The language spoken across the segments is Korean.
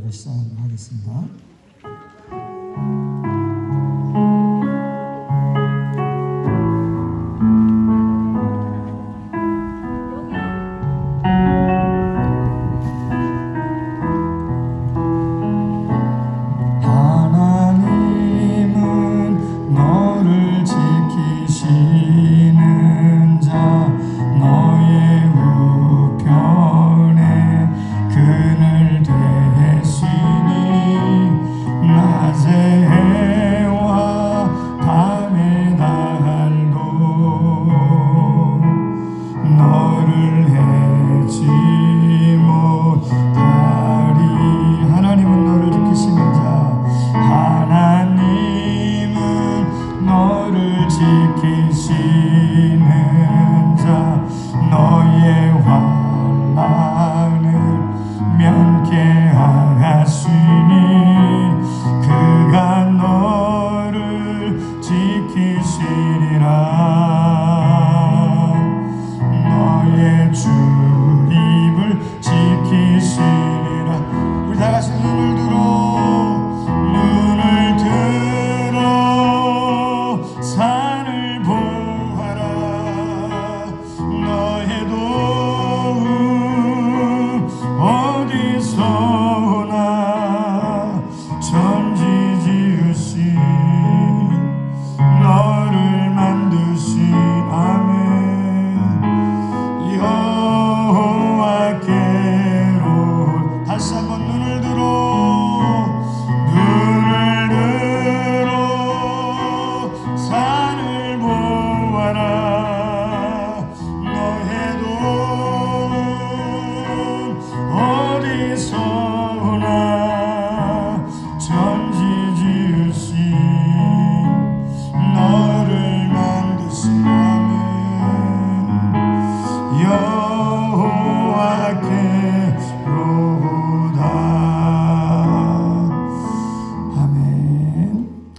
기도로 시작하겠습니다.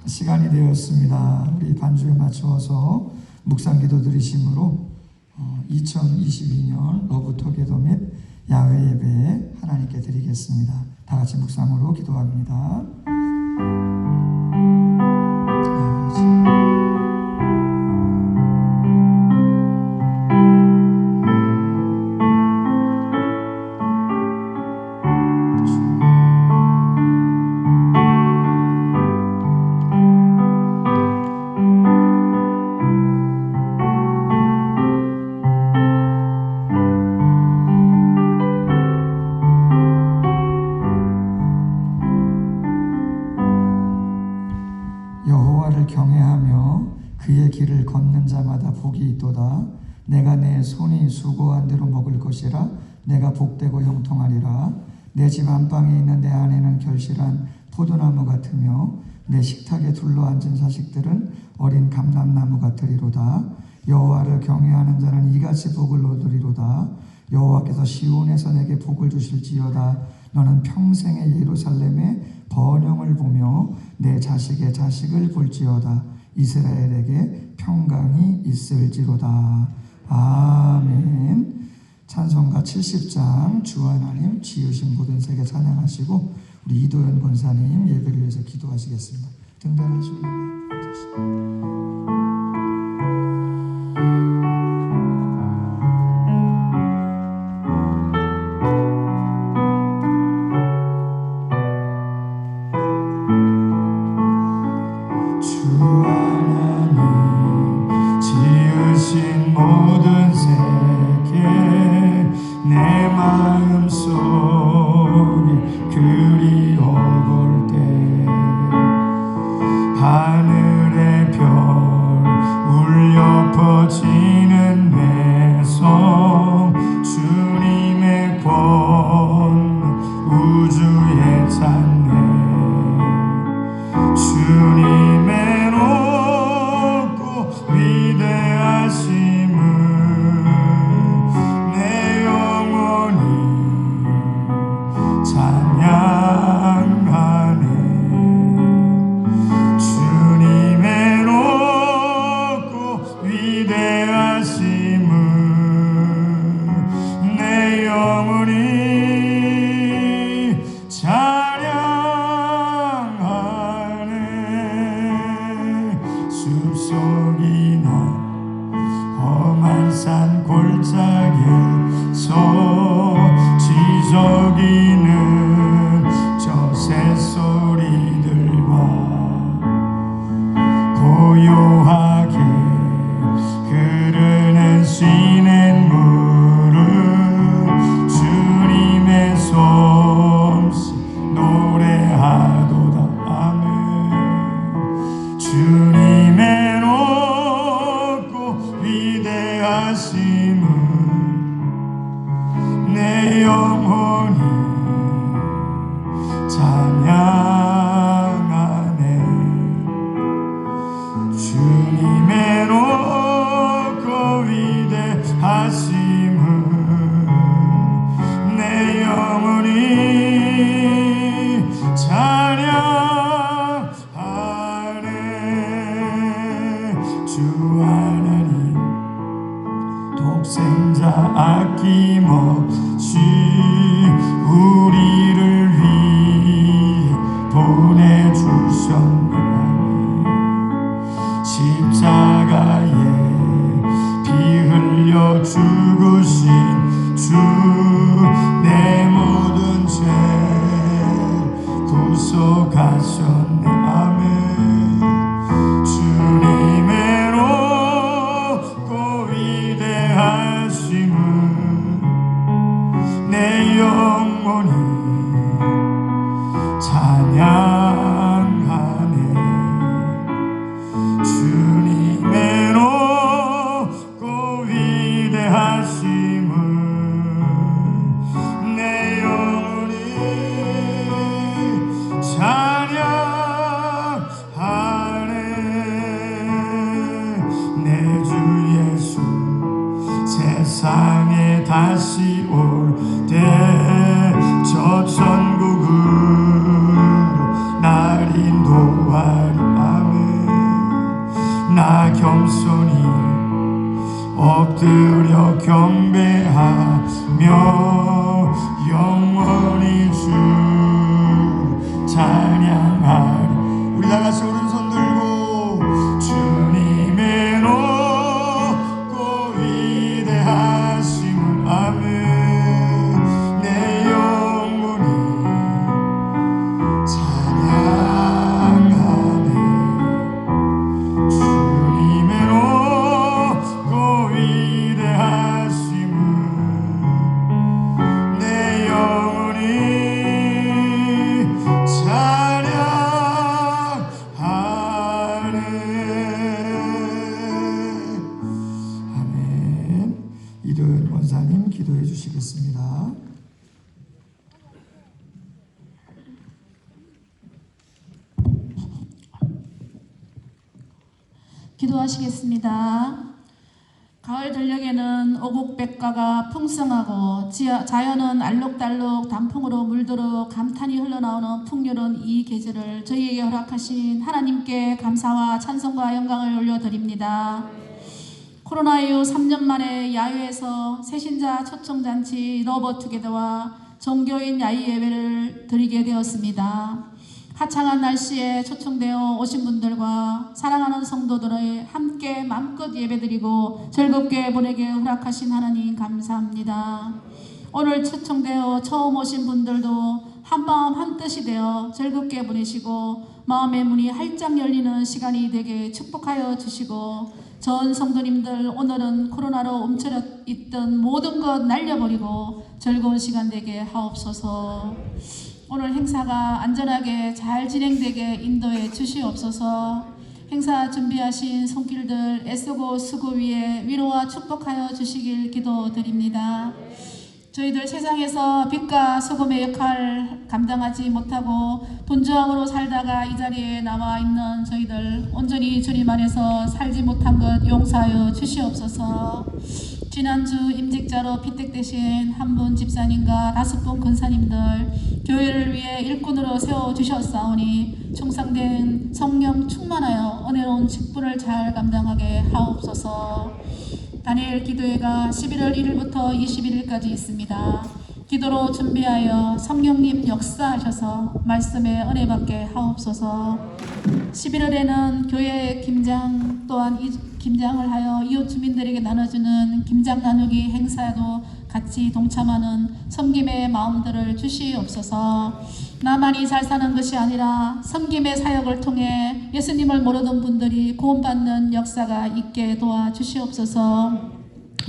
시간이 되었습니다. 우리 반주에 맞추어서 묵상기도 드리심으로 2022년 러브토게더 및 야외 예배 하나님께 드리겠습니다. 다 같이 묵상으로 기도합니다. 여호와를 경외하며 그의 길을 걷는 자마다 복이 있도다. 내가 내 손이 수고한 대로 먹을 것이라. 내가 복되고 형통하리라. 내 집 안방에 있는 내 아내는 결실한 포도나무 같으며 내 식탁에 둘러앉은 자식들은 어린 감람나무 같으리로다. 여호와를 경외하는 자는 이같이 복을 얻으리로다. 여호와께서 시온에서 내게 복을 주실지어다. 너는 평생의 예루살렘에 번영을 보며 내 자식의 자식을 볼지어다. 이스라엘에게 평강이 있을지로다. 아멘. 찬송가 70장 주 하나님 지으신 모든 세계 찬양하시고 우리 이도현 권사님 예배를 위해서 기도하시겠습니다. 등단해 주시면 하늘의 별 찬양하리. 우리 다 같이 오른손 들고 주님의 높고 위대하심을 아멘. 내 영혼이 찬양하네. 주님의 높고 위대하심을 내 영혼이 찬양하네. 아멘. 이도현 권사님 기도해 주시겠습니다. 기도하시겠습니다. 가을 전력에는 오곡백과가 풍성하고 자연은 알록달록 단풍으로 물들어 감탄이 흘러나오는 풍요로운 이 계절을 저희에게 허락하신 하나님께 감사와 찬송과 영광을 올려드립니다. 코로나 이후 3년 만에 야외에서 새신자 초청잔치 러버투게더와 종교인 야외 예배를 드리게 되었습니다. 화창한 날씨에 초청되어 오신 분들과 사랑하는 성도들의 함께 마음껏 예배드리고 즐겁게 보내게 허락하신 하나님 감사합니다. 오늘 초청되어 처음 오신 분들도 한마음 한뜻이 되어 즐겁게 보내시고 마음의 문이 활짝 열리는 시간이 되게 축복하여 주시고, 전 성도님들 오늘은 코로나로 움츠려 있던 모든 것 날려버리고 즐거운 시간 되게 하옵소서. 오늘 행사가 안전하게 잘 진행되게 인도해 주시옵소서. 행사 준비하신 손길들 애쓰고 수고 위에 위로와 축복하여 주시길 기도드립니다. 저희들 세상에서 빛과 소금의 역할을 감당하지 못하고 분주함으로 살다가 이 자리에 나와 있는 저희들 온전히 주님 안에서 살지 못한 것 용서하여 주시옵소서. 지난주 임직자로 피택되신 한 분 집사님과 5분 권사님들 교회를 위해 일꾼으로 세워주셨사오니 충성된 성령 충만하여 은혜로운 직분을 잘 감당하게 하옵소서. 다니엘 기도회가 11월 1일부터 21일까지 있습니다. 기도로 준비하여 성령님 역사하셔서 말씀에 은혜 받게 하옵소서. 11월에는 교회 김장 또한 김장을 하여 이웃 주민들에게 나눠주는 김장 나누기 행사에도 같이 동참하는 섬김의 마음들을 주시옵소서. 나만이 잘 사는 것이 아니라 섬김의 사역을 통해 예수님을 모르던 분들이 구원받는 역사가 있게 도와주시옵소서.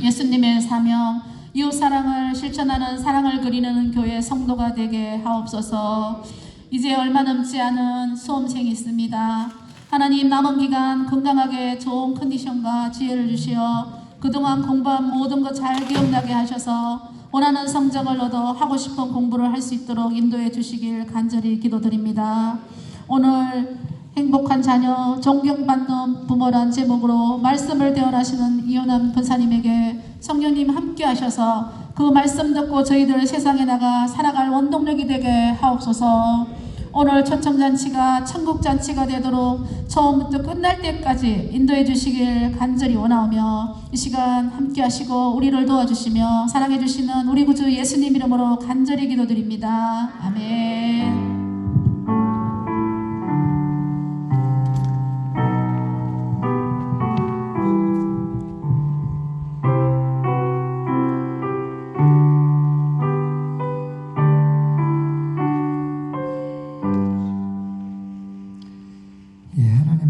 예수님의 사명, 이웃사랑을 실천하는 사랑을 그리는 교회 성도가 되게 하옵소서. 이제 얼마 남지 않은 수험생이 있습니다. 하나님 남은 기간 건강하게 좋은 컨디션과 지혜를 주시어 그동안 공부한 모든 것 잘 기억나게 하셔서 원하는 성적을 얻어 하고 싶은 공부를 할 수 있도록 인도해 주시길 간절히 기도드립니다. 오늘 행복한 자녀, 존경받는 부모란 제목으로 말씀을 대언하시는 이호남 권사님에게 성령님 함께 하셔서 그 말씀 듣고 저희들 세상에 나가 살아갈 원동력이 되게 하옵소서. 오늘 초청잔치가 천국잔치가 되도록 처음부터 끝날 때까지 인도해 주시길 간절히 원하오며, 이 시간 함께 하시고 우리를 도와주시며 사랑해 주시는 우리 구주 예수님 이름으로 간절히 기도드립니다. 아멘.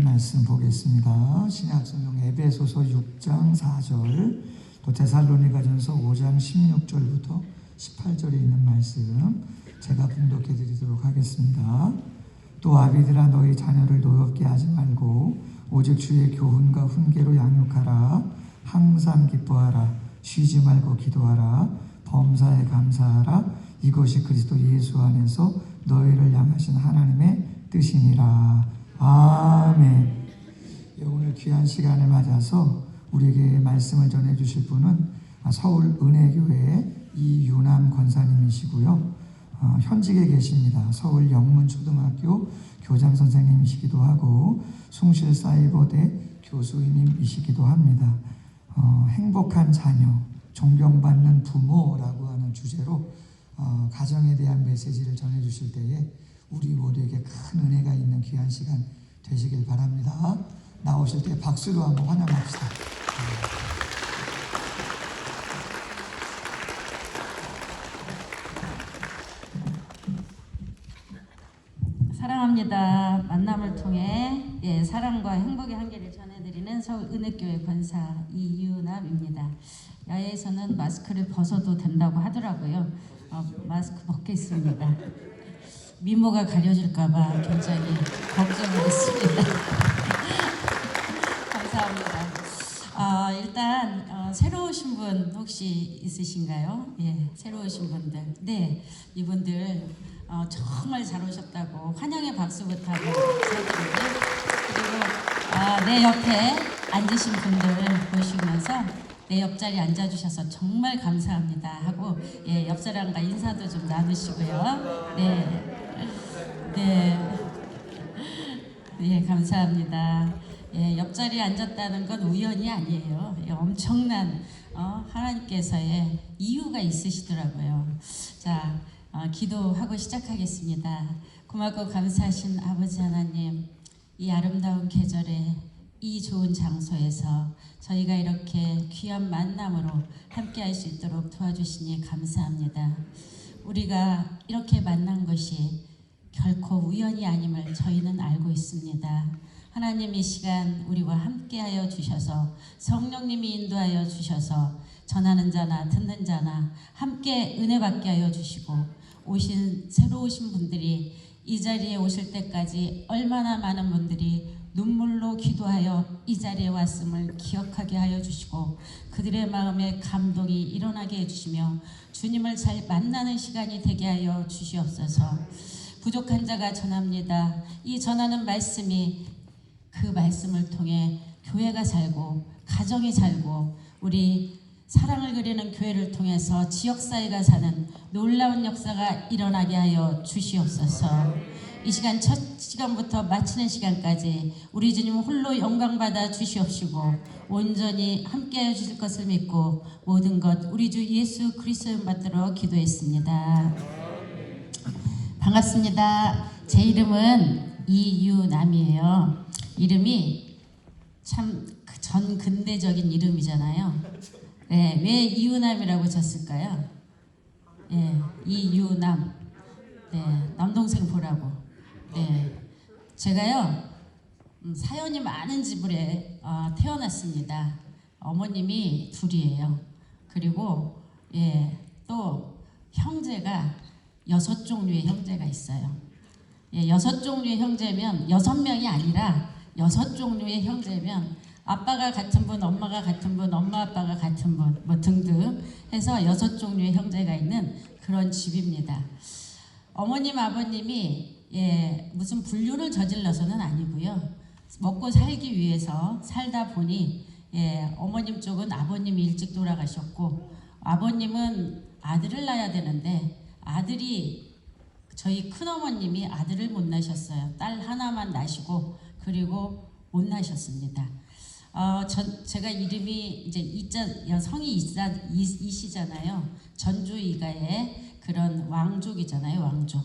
말씀 보겠습니다. 신약성경 에베소서 6장 4절, 또 데살로니가전서 5장 16절부터 18절에 있는 말씀 제가 봉독해 드리도록 하겠습니다. 또 아비들아, 너희 자녀를 노엽게 하지 말고 오직 주의 교훈과 훈계로 양육하라. 항상 기뻐하라. 쉬지 말고 기도하라. 범사에 감사하라. 이것이 그리스도 예수 안에서 너희를 향하신 하나님의 뜻이니라. 아멘. 오늘 귀한 시간을 맞아서 우리에게 말씀을 전해 주실 분은 서울 은혜교회 이유남 권사님이시고요. 현직에 계십니다. 서울 영문초등학교 교장 선생님이시기도 하고 숭실사이버대 교수님이시기도 합니다. 행복한 자녀, 존경받는 부모라고 하는 주제로 가정에 대한 메시지를 전해 주실 때에 우리 모두에게 큰 은혜가 있는 귀한 시간 되시길 바랍니다. 나오실 때 박수로 한번 환영합시다. 사랑합니다. 만남을 통해 사랑과 행복의 한계를 전해드리는 서울은혜교회 권사 이유남입니다. 야외에서는 마스크를 벗어도 된다고 하더라고요. 마스크 벗겠습니다. 미모가 가려질까봐 굉장히 걱정을 했습니다. 감사합니다. 일단 새로 오신 분 혹시 있으신가요? 예, 새로 오신 분들. 네, 이분들 정말 잘 오셨다고 환영의 박수부터 한번 드리고요. 그리고 내 옆에 앉으신 분들 보시면서 내 옆자리에 앉아주셔서 정말 감사합니다 하고 옆 사람과 인사도 좀 나누시고요. 네, 감사합니다. 옆자리에 앉았다는 건 우연이 아니에요. 엄청난 하나님께서의 이유가 있으시더라고요. 자, 기도하고 시작하겠습니다. 고맙고 감사하신 아버지 하나님, 이 아름다운 계절에 이 좋은 장소에서 저희가 이렇게 귀한 만남으로 함께할 수 있도록 도와주시니 감사합니다. 우리가 이렇게 만난 것이 결코 우연이 아님을 저희는 알고 있습니다. 하나님, 이 시간 우리와 함께하여 주셔서 성령님이 인도하여 주셔서 전하는 자나 듣는 자나 함께 은혜 받게 하여 주시고 새로 오신 분들이 이 자리에 오실 때까지 얼마나 많은 분들이 눈물로 기도하여 이 자리에 왔음을 기억하게 하여 주시고 그들의 마음에 감동이 일어나게 해주시며 주님을 잘 만나는 시간이 되게 하여 주시옵소서. 부족한 자가 전합니다. 이 전하는 말씀이 그 말씀을 통해 교회가 살고 가정이 살고 우리 사랑을 그리는 교회를 통해서 지역사회가 사는 놀라운 역사가 일어나게 하여 주시옵소서. 이 시간 첫 시간부터 마치는 시간까지 우리 주님 홀로 영광받아 주시옵시고 온전히 함께하여 주실 것을 믿고 모든 것 우리 주 예수 그리스도 받들어 기도했습니다. 반갑습니다. 제 이름은 이유남이에요. 이름이 참 전 근대적인 이름이잖아요. 네, 왜 이유남이라고 졌을까요? 이유남. 네, 남동생 보라고. 네, 제가요 사연이 많은 집에 태어났습니다. 어머님이 둘이에요. 그리고 또 형제가 6종류의 형제가 있어요. 6종류의 형제면 6명이 아니라 6종류의 형제면 아빠가 같은 분, 엄마가 같은 분, 엄마 아빠가 같은 분, 뭐 등등 해서 6종류의 형제가 있는 그런 집입니다. 어머님, 아버님이 무슨 불륜을 저질러서는 아니고요. 먹고 살기 위해서 살다 보니 어머님 쪽은 아버님이 일찍 돌아가셨고 아버님은 아들을 낳아야 되는데 저희 큰어머님이 아들을 못 낳으셨어요. 딸 하나만 낳으시고 그리고 못 낳으셨습니다. 제가 이름이 이제 성이 이시잖아요. 전주 이가의 그런 왕족이잖아요. 왕족.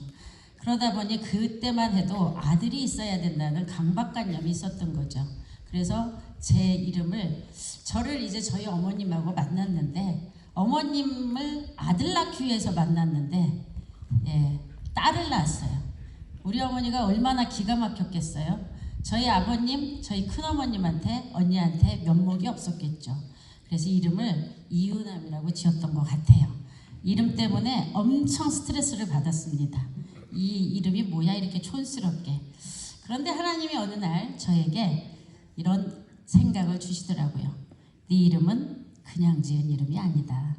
그러다 보니 그때만 해도 아들이 있어야 된다는 강박관념이 있었던 거죠. 그래서 제 이름을 저를 이제 저희 어머님하고 만났는데 어머님을 아들 낳기 위해서 만났는데 딸을 낳았어요. 우리 어머니가 얼마나 기가 막혔겠어요. 저희 아버님, 저희 큰어머님한테 언니한테 면목이 없었겠죠. 그래서 이름을 이유남이라고 지었던 것 같아요. 이름 때문에 엄청 스트레스를 받았습니다. 이 이름이 뭐야 이렇게 촌스럽게. 그런데 하나님이 어느 날 저에게 이런 생각을 주시더라고요. 네 이름은 그냥 지은 이름이 아니다.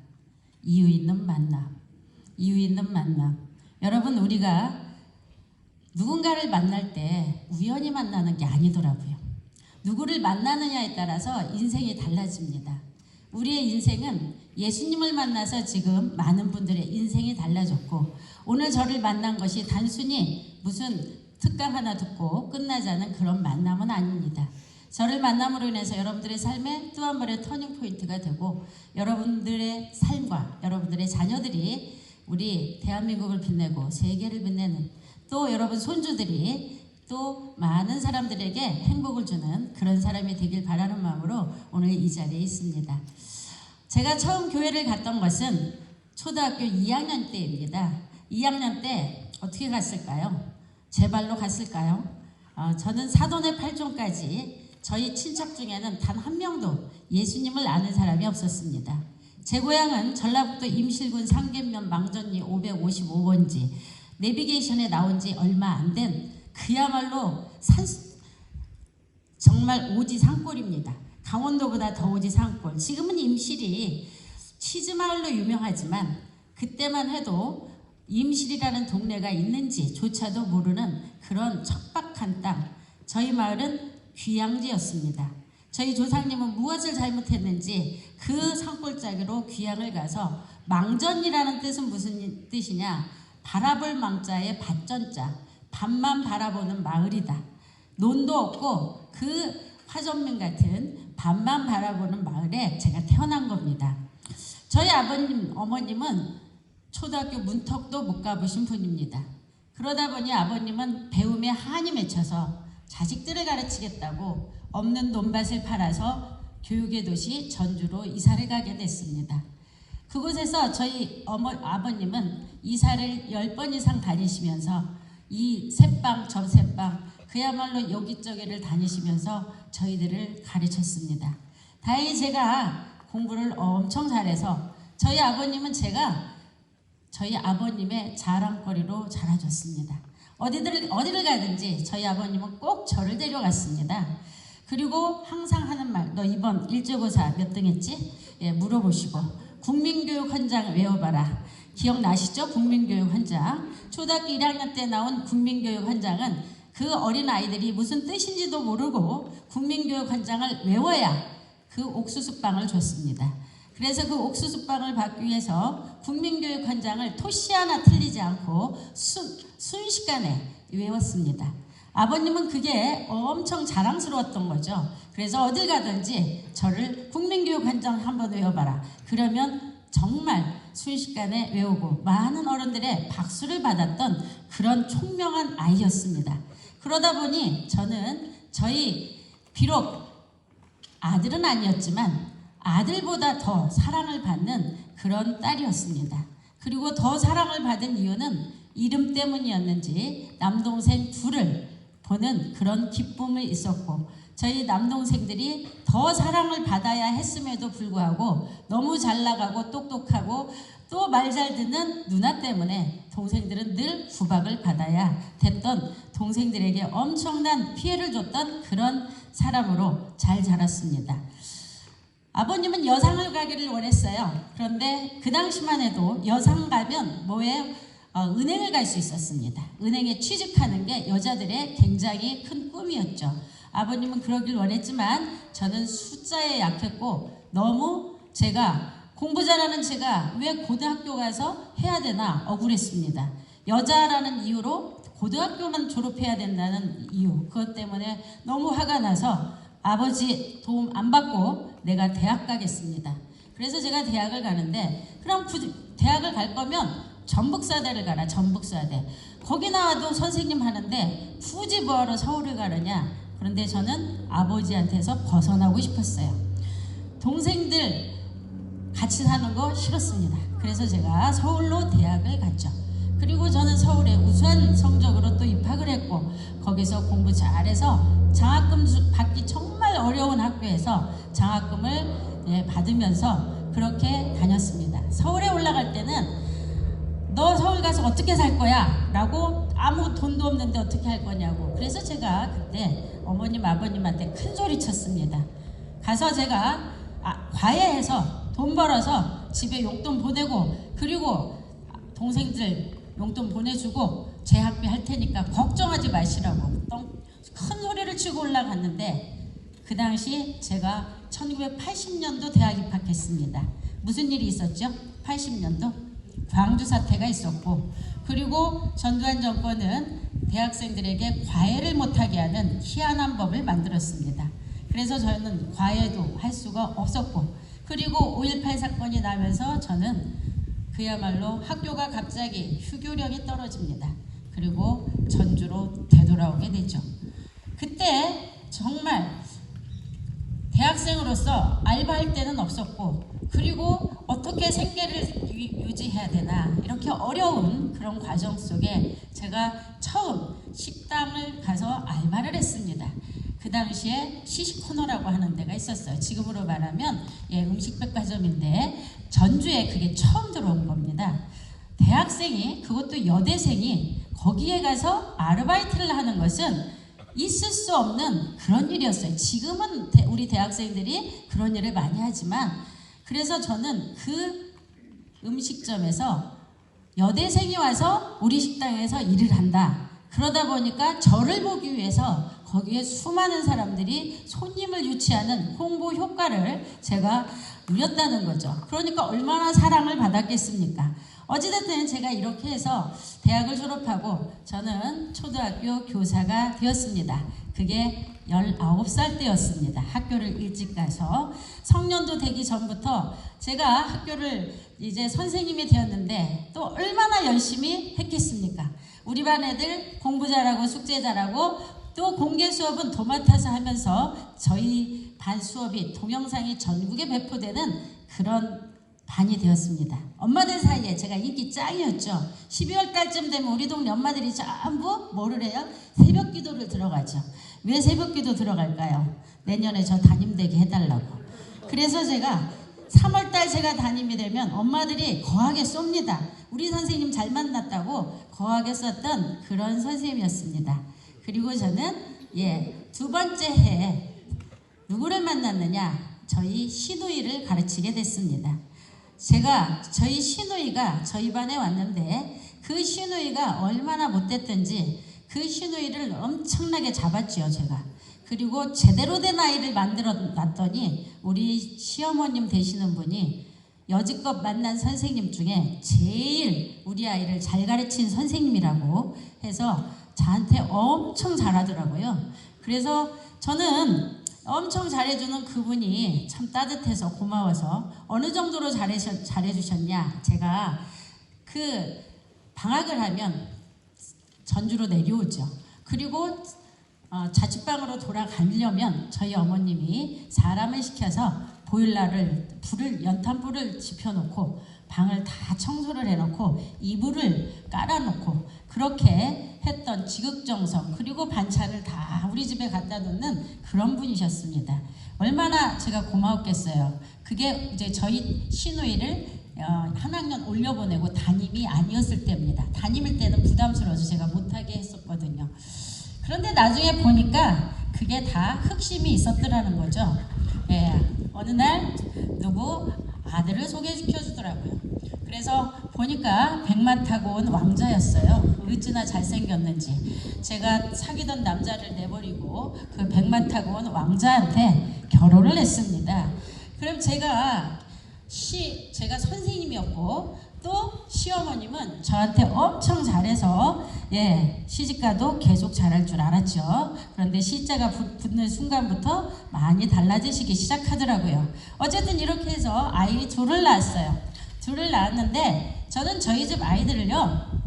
이유 있는 만남. 이유 있는 만남. 여러분, 우리가 누군가를 만날 때 우연히 만나는 게 아니더라고요. 누구를 만나느냐에 따라서 인생이 달라집니다. 우리의 인생은 예수님을 만나서 지금 많은 분들의 인생이 달라졌고 오늘 저를 만난 것이 단순히 무슨 특강 하나 듣고 끝나지 않은 그런 만남은 아닙니다. 저를 만남으로 인해서 여러분들의 삶에 또 한 번의 터닝포인트가 되고 여러분들의 삶과 여러분들의 자녀들이 우리 대한민국을 빛내고 세계를 빛내는 또 여러분 손주들이 또 많은 사람들에게 행복을 주는 그런 사람이 되길 바라는 마음으로 오늘 이 자리에 있습니다. 제가 처음 교회를 갔던 것은 초등학교 2학년 때입니다. 2학년 때 어떻게 갔을까요? 제 발로 갔을까요? 저는 사돈의 8종까지 저희 친척 중에는 단 한 명도 예수님을 아는 사람이 없었습니다. 제 고향은 전라북도 임실군 상계면 망전리 555번지 내비게이션에 나온 지 얼마 안 된 그야말로 정말 오지 산골입니다. 강원도보다 더 오지 산골. 지금은 임실이 치즈마을로 유명하지만 그때만 해도 임실이라는 동네가 있는지조차도 모르는 그런 척박한 땅. 저희 마을은 귀양지였습니다. 저희 조상님은 무엇을 잘못했는지 그 산골짜기로 귀양을 가서 망전이라는 뜻은 무슨 뜻이냐? 바라볼 망자에 밭전자, 밤만 바라보는 마을이다. 논도 없고 그 화전면 같은 밤만 바라보는 마을에 제가 태어난 겁니다. 저희 아버님, 어머님은 초등학교 문턱도 못 가보신 분입니다. 그러다 보니 아버님은 배움에 한이 맺혀서 자식들을 가르치겠다고 없는 논밭을 팔아서 교육의 도시 전주로 이사를 가게 됐습니다. 그곳에서 저희 아버님은 이사를 10번 이상 다니시면서 이 새빵 저 새빵 그야말로 여기저기를 다니시면서 저희들을 가르쳤습니다. 다행히 제가 공부를 엄청 잘해서 저희 아버님은 저희 아버님의 자랑거리로 자라줬습니다. 어디를 가든지 저희 아버님은 꼭 저를 데려갔습니다. 그리고 항상 하는 말, 너 이번 일제고사 몇 등 했지? 예, 물어보시고 국민교육 헌장 외워봐라. 기억나시죠? 국민교육 헌장. 초등학교 1학년 때 나온 국민교육 헌장은 그 어린 아이들이 무슨 뜻인지도 모르고 국민교육 헌장을 외워야 그 옥수수빵을 줬습니다. 그래서 그 옥수수빵을 받기 위해서 국민교육 헌장을 토시 하나 틀리지 않고 순식간에 외웠습니다. 아버님은 그게 엄청 자랑스러웠던 거죠. 그래서 어딜 가든지 저를 국민교육 헌장 한번 외워봐라. 그러면 정말 순식간에 외우고 많은 어른들의 박수를 받았던 그런 총명한 아이였습니다. 그러다 보니 저는 비록 아들은 아니었지만 아들보다 더 사랑을 받는 그런 딸이었습니다. 그리고 더 사랑을 받은 이유는 이름 때문이었는지 남동생 둘을 보는 그런 기쁨이 있었고 저희 남동생들이 더 사랑을 받아야 했음에도 불구하고 너무 잘 나가고 똑똑하고 또 말 잘 듣는 누나 때문에 동생들은 늘 구박을 받아야 됐던 동생들에게 엄청난 피해를 줬던 그런 사람으로 잘 자랐습니다. 아버님은 여상을 가기를 원했어요. 그런데 그 당시만 해도 여상 가면 은행을 갈 수 있었습니다. 은행에 취직하는 게 여자들의 굉장히 큰 꿈이었죠. 아버님은 그러길 원했지만 저는 숫자에 약했고 너무 공부 잘하는 제가 왜 고등학교 가서 해야 되나 억울했습니다. 여자라는 이유로 고등학교만 졸업해야 된다는 이유, 그것 때문에 너무 화가 나서 아버지 도움 안 받고 내가 대학 가겠습니다. 그래서 제가 대학을 가는데 그럼 대학을 갈 거면 전북사대를 가라. 전북사대. 거기 나와도 선생님 하는데 굳이 뭐하러 서울을 가느냐. 그런데 저는 아버지한테서 벗어나고 싶었어요. 동생들 같이 사는 거 싫었습니다. 그래서 제가 서울로 대학을 갔죠. 그리고 저는 서울에 우수한 성적으로 또 입학을 했고 거기서 공부 잘해서 장학금 받기 정말 어려운 학교에서 장학금을 받으면서 그렇게 다녔습니다. 서울에 올라갈 때는 너 서울 가서 어떻게 살 거야? 라고 아무 돈도 없는데 어떻게 할 거냐고. 그래서 제가 그때 어머님 아버님한테 큰 소리 쳤습니다. 가서 제가 과외해서 돈 벌어서 집에 용돈 보내고 그리고 동생들 용돈 보내주고 재학비 할 테니까 걱정하지 마시라고 큰 소리를 치고 올라갔는데 그 당시 제가 1980년도 대학 입학했습니다. 무슨 일이 있었죠? 80년도 광주 사태가 있었고 그리고 전두환 정권은 대학생들에게 과외를 못하게 하는 희한한 법을 만들었습니다. 그래서 저는 과외도 할 수가 없었고 그리고 5.18 사건이 나면서 저는 그야말로 학교가 갑자기 휴교령이 떨어집니다. 그리고 전주로 되돌아오게 되죠. 그때 정말 대학생으로서 알바할 때는 없었고, 그리고 어떻게 생계를 유지해야 되나, 이렇게 어려운 그런 과정 속에 제가 처음 식당을 가서 알바를 했습니다. 그 당시에 시식코너라고 하는 데가 있었어요. 지금으로 말하면 음식백화점인데 전주에 그게 처음 들어온 겁니다. 대학생이, 그것도 여대생이 거기에 가서 아르바이트를 하는 것은 있을 수 없는 그런 일이었어요. 지금은 우리 대학생들이 그런 일을 많이 하지만, 그래서 저는 그 음식점에서 여대생이 와서 우리 식당에서 일을 한다. 그러다 보니까 저를 보기 위해서 거기에 수많은 사람들이 손님을 유치하는 홍보 효과를 제가 누렸다는 거죠. 그러니까 얼마나 사랑을 받았겠습니까? 어찌됐든 제가 이렇게 해서 대학을 졸업하고 저는 초등학교 교사가 되었습니다. 그게 19살 때였습니다. 학교를 일찍 가서 성년도 되기 전부터 제가 학교를 이제 선생님이 되었는데 또 얼마나 열심히 했겠습니까? 우리 반 애들 공부 잘하고 숙제 잘하고 또 공개 수업은 도맡아서 하면서 저희 반 수업이 동영상이 전국에 배포되는 그런 반이 되었습니다. 엄마들 사이에 제가 인기 짱이었죠. 12월 달쯤 되면 우리 동네 엄마들이 전부 뭐를 해요? 새벽 기도를 들어가죠. 왜 새벽 기도 들어갈까요? 내년에 저 담임 되게 해달라고. 그래서 제가 3월 달 제가 담임이 되면 엄마들이 거하게 쏩니다. 우리 선생님 잘 만났다고 거하게 썼던 그런 선생님이었습니다. 그리고 저는 두 번째 해에 누구를 만났느냐? 저희 시누이를 가르치게 됐습니다. 저희 시누이가 저희 반에 왔는데 그 시누이가 얼마나 못됐던지 그 시누이를 엄청나게 잡았지요, 제가. 그리고 제대로 된 아이를 만들어 놨더니 우리 시어머님 되시는 분이 여지껏 만난 선생님 중에 제일 우리 아이를 잘 가르친 선생님이라고 해서 저한테 엄청 잘하더라고요. 그래서 저는 엄청 잘해주는 그분이 참 따뜻해서 고마워서 어느 정도로 잘해주셨냐, 제가 그 방학을 하면 전주로 내려오죠. 그리고 자취방으로 돌아가려면 저희 어머님이 사람을 시켜서 보일러를 연탄불을 지펴놓고 방을 다 청소를 해놓고 이불을 깔아놓고 그렇게 했던 지극정성, 그리고 반찬을 다 우리 집에 갖다 놓는 그런 분이셨습니다. 얼마나 제가 고마웠겠어요. 그게 이제 저희 시누이를 한 학년 올려보내고 담임이 아니었을 때입니다. 담임일 때는 부담스러워서 제가 못하게 했었거든요. 그런데 나중에 보니까 그게 다 흑심이 있었더라는 거죠. 어느 날 누구 아들을 소개시켜 주더라고요. 그래서 보니까 백마 타고 온 왕자였어요. 어찌나 잘생겼는지. 제가 사귀던 남자를 내버리고 그 백마 타고 온 왕자한테 결혼을 했습니다. 그럼 제가 선생님이었고 또 시어머님은 저한테 엄청 잘해서 시집가도 계속 잘할 줄 알았죠. 그런데 시자가 붙는 순간부터 많이 달라지시기 시작하더라고요. 어쨌든 이렇게 해서 아이 둘을 낳았어요. 둘을 낳았는데 저는 저희 집 아이들을요,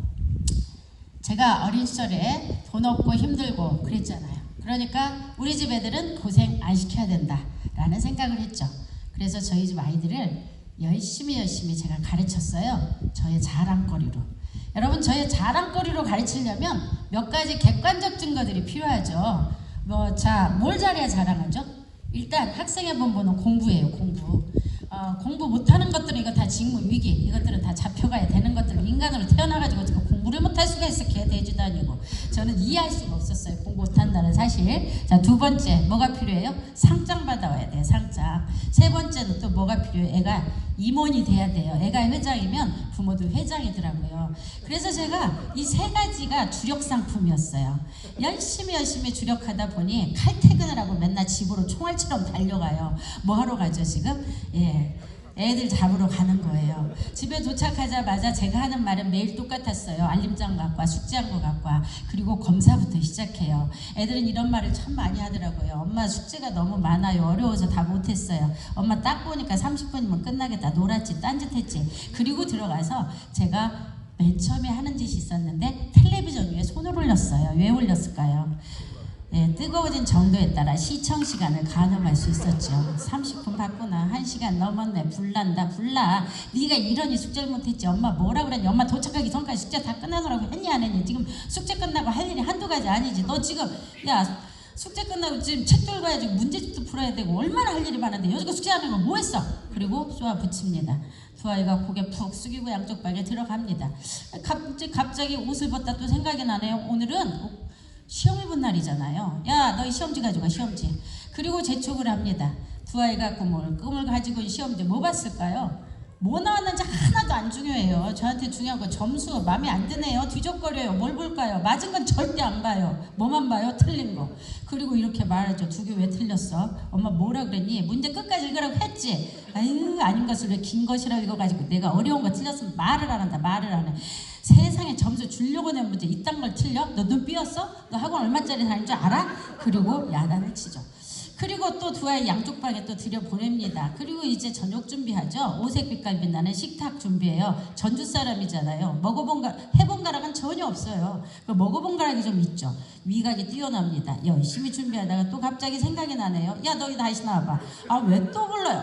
제가 어린 시절에 돈 없고 힘들고 그랬잖아요. 그러니까 우리 집 애들은 고생 안 시켜야 된다라는 생각을 했죠. 그래서 저희 집 아이들을 열심히 제가 가르쳤어요. 저의 자랑거리로. 여러분, 저의 자랑거리로 가르치려면 몇 가지 객관적 증거들이 필요하죠. 뭘 잘해야 자랑하죠? 일단 학생의 본보는 공부예요. 공부 못하는 것들은 이거 다 직무위기, 이것들은 다 잡혀가야 되는 것들, 인간으로 태어나가지고 공부를 못할 수가 있어. 개 돼지도 아니고. 저는 이해할 수가 없었어요, 공부 못한다는 사실. 자, 두 번째 뭐가 필요해요? 상장 받아와야 돼요. 상장. 세 번째는 또 뭐가 필요해요? 애가 임원이 돼야 돼요. 애가 회장이면 부모도 회장이더라고요. 그래서 제가 이 세 가지가 주력 상품이었어요. 열심히 주력하다 보니 칼퇴근을 하고 맨날 집으로 총알처럼 달려가요. 뭐 하러 가죠 지금? 애들 잡으러 가는 거예요. 집에 도착하자마자 제가 하는 말은 매일 똑같았어요. 알림장 갖고 와, 숙제한 거 갖고 와, 그리고 검사부터 시작해요. 애들은 이런 말을 참 많이 하더라고요. 엄마 숙제가 너무 많아요. 어려워서 다 못했어요. 엄마 딱 보니까 30분이면 끝나겠다. 놀았지, 딴짓했지. 그리고 들어가서 제가 맨 처음에 하는 짓이 있었는데 텔레비전 위에 울렸어요. 왜 울렸을까요? 예, 뜨거워진 정도에 따라 시청 시간을 가늠할 수 있었죠. 30분 받구나. 1시간 넘었네. 불난다. 불나. 네가 이러니 숙제를 못했지. 엄마 뭐라 그랬니? 엄마 도착하기 전까지 숙제 다 끝내놓으라고 했니 안 했니? 지금 숙제 끝나고 할 일이 한두 가지 아니지. 너 지금 야 숙제 끝나고 지금 책도 읽어야지 문제집도 풀어야 되고 얼마나 할 일이 많은데 여지껏 숙제하는 거 뭐 했어? 그리고 쏘아 붙입니다. 두 아이가 고개 푹 숙이고 양쪽 방에 들어갑니다. 갑자기 옷을 벗다 또 생각이 나네요. 오늘은 시험을 본 날이잖아요. 야, 너희 시험지 가져가, 시험지. 그리고 재촉을 합니다. 두 아이가 꿈을 가지고 시험지 뭐 봤을까요? 뭐 나왔는지 하나도 안 중요해요. 저한테 중요한 건 점수 마음에 안 드네요. 뒤적거려요. 뭘 볼까요? 맞은 건 절대 안 봐요. 뭐만 봐요? 틀린 거. 그리고 이렇게 말하죠. 두 개 왜 틀렸어? 엄마 뭐라 그랬니? 문제 끝까지 읽으라고 했지. 아유, 아닌 것을 왜 긴 것이라고 읽어가지고 내가 어려운 거 틀렸으면 말을 안 한다. 말을 안 해. 세상에 점수 주려고 낸 문제 이딴 걸 틀려? 너 눈 삐었어? 너 학원 얼마짜리 다닌 줄 알아? 그리고 야단을 치죠. 그리고 또 두 아이 양쪽 방에 또 들여보냅니다. 그리고 이제 저녁 준비하죠. 오색 빛깔 빛나는 식탁 준비해요. 전주 사람이잖아요. 해본 가락은 전혀 없어요. 먹어본 가락이 좀 있죠. 위각이 뛰어납니다. 열심히 준비하다가 또 갑자기 생각이 나네요. 야, 너희 다시 나와봐. 아, 왜 또 불러요?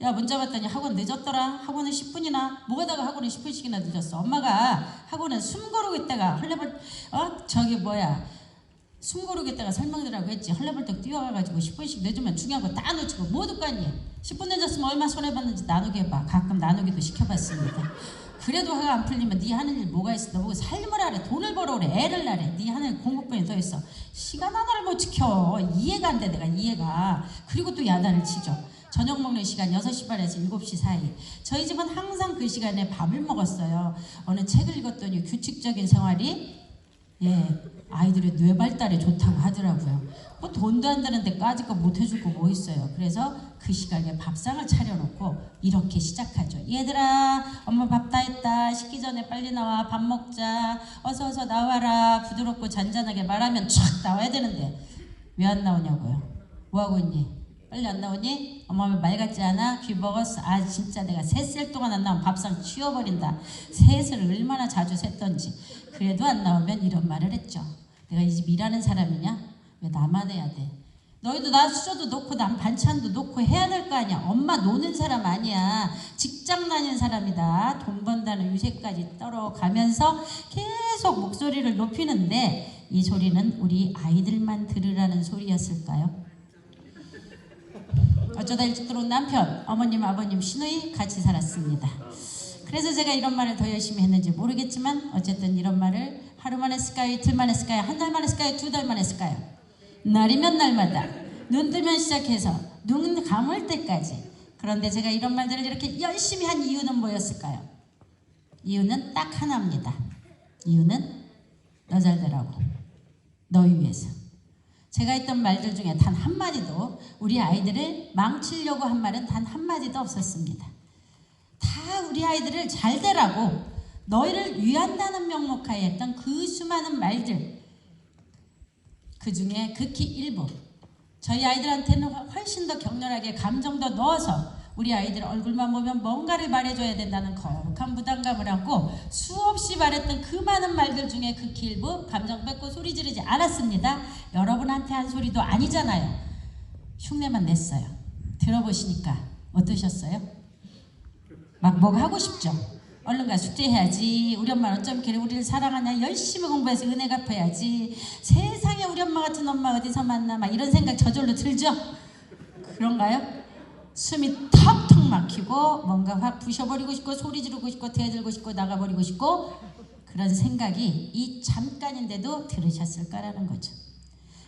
야, 문자 봤더니 학원 늦었더라. 학원은 10분이나. 뭐하다가 학원은 10분씩이나 늦었어. 엄마가 학원은 숨 고르고 있다가 숨 고르고 있다가 설명드리라고 했지. 헐레벌떡 뛰어가가지고 10분씩 늦으면 중요한 거 다 놓치고 뭐 어떡 하니? 10분 늦었으면 얼마 손해봤는지 나누게 해봐. 가끔 나누기도 시켜봤습니다. 그래도 화가 안 풀리면 네 하는 일 뭐가 있어? 너 보고 삶을 하래. 돈을 벌어오래. 애를 낳으래. 네 하는 일 공부뿐이 더 있어. 시간 하나를 못 지켜. 이해가 안 돼. 내가 이해가. 그리고 또 야단을 치죠. 저녁 먹는 시간 6시 반에서 7시 사이. 저희 집은 항상 그 시간에 밥을 먹었어요. 어느 책을 읽었더니 규칙적인 생활이 아이들의 뇌 발달에 좋다고 하더라고요. 뭐 돈도 안 드는데 까짓 거 못 해줄 거 뭐 있어요. 그래서 그 시간에 밥상을 차려놓고 이렇게 시작하죠. 얘들아, 엄마 밥 다 했다. 식기 전에 빨리 나와. 밥 먹자. 어서 나와라. 부드럽고 잔잔하게 말하면 촥 나와야 되는데 왜 안 나오냐고요. 뭐하고 있니? 빨리 안 나오니? 엄마 왜 말 같지 않아? 귀 먹었어? 아, 진짜 내가 셋셀 동안 안 나오면 밥상 치워버린다. 셋을 얼마나 자주 샜던지. 그래도 안 나오면 이런 말을 했죠. 내가 이 집 일하는 사람이냐? 왜 나만 해야 돼? 너희도 나 수저도 놓고 난 반찬도 놓고 해야 될 거 아니야. 엄마 노는 사람 아니야. 직장 다니는 사람이다. 돈 번다는 유세까지 떨어가면서 계속 목소리를 높이는데 이 소리는 우리 아이들만 들으라는 소리였을까요? 어쩌다 일찍 들어온 남편, 어머님, 아버님, 시누이 같이 살았습니다. 그래서 제가 이런 말을 더 열심히 했는지 모르겠지만 어쨌든 이런 말을 하루 만에 했을까요? 이틀 만에 했을까요? 한 달 만에 했을까요? 2달 만에 했을까요? 날이면 날마다 눈 뜨면 시작해서 눈 감을 때까지. 그런데 제가 이런 말들을 이렇게 열심히 한 이유는 뭐였을까요? 이유는 딱 하나입니다. 이유는 너 잘 되라고. 너희 위해서. 제가 했던 말들 중에 단 한마디도 우리 아이들을 망치려고 한 말은 단 한마디도 없었습니다. 다 우리 아이들을 잘 되라고 너희를 위한다는 명목하에 했던 그 수많은 말들, 그 중에 극히 일부, 저희 아이들한테는 훨씬 더 격렬하게 감정도 넣어서 우리 아이들 얼굴만 보면 뭔가를 말해줘야 된다는 거룩한 부담감을 안고 수없이 말했던 그 많은 말들 중에 극히 일부 감정 뺏고 소리 지르지 않았습니다. 여러분한테 한 소리도 아니잖아요. 흉내만 냈어요. 들어보시니까 어떠셨어요? 막 뭐가 하고 싶죠? 얼른 가 숙제해야지. 우리 엄마는 어쩜 이렇게 우리를 사랑하냐. 열심히 공부해서 은혜 갚아야지. 세상에 우리 엄마 같은 엄마 어디서 만나. 막 이런 생각 저절로 들죠? 그런가요? 숨이 턱턱 막히고 뭔가 확 부셔버리고 싶고 소리 지르고 싶고 대들고 싶고 나가버리고 싶고 그런 생각이 이 잠깐인데도 들으셨을까라는 거죠.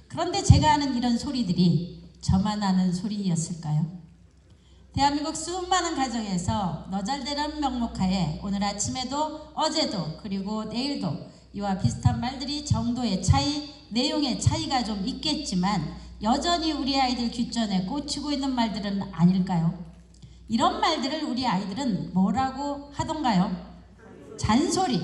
그런데 제가 하는 이런 소리들이 저만 아는 소리였을까요? 대한민국 수많은 가정에서 너 잘 되라는 명목하에 오늘 아침에도 어제도 그리고 내일도 이와 비슷한 말들이 정도의 차이, 내용의 차이가 좀 있겠지만 여전히 우리 아이들 귓전에 꽂히고 있는 말들은 아닐까요? 이런 말들을 우리 아이들은 뭐라고 하던가요? 잔소리.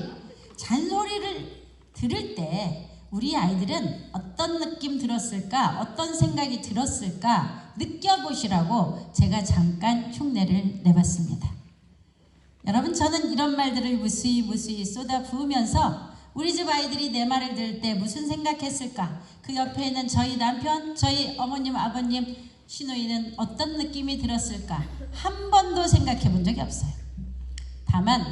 잔소리를 들을 때 우리 아이들은 어떤 느낌 들었을까? 어떤 생각이 들었을까? 느껴보시라고 제가 잠깐 흉내를 내봤습니다. 여러분, 저는 이런 말들을 무수히 쏟아 부으면서 우리 집 아이들이 내 말을 들을 때 무슨 생각했을까? 그 옆에 있는 저희 남편, 저희 어머님, 아버님, 시누이는 어떤 느낌이 들었을까? 한 번도 생각해 본 적이 없어요. 다만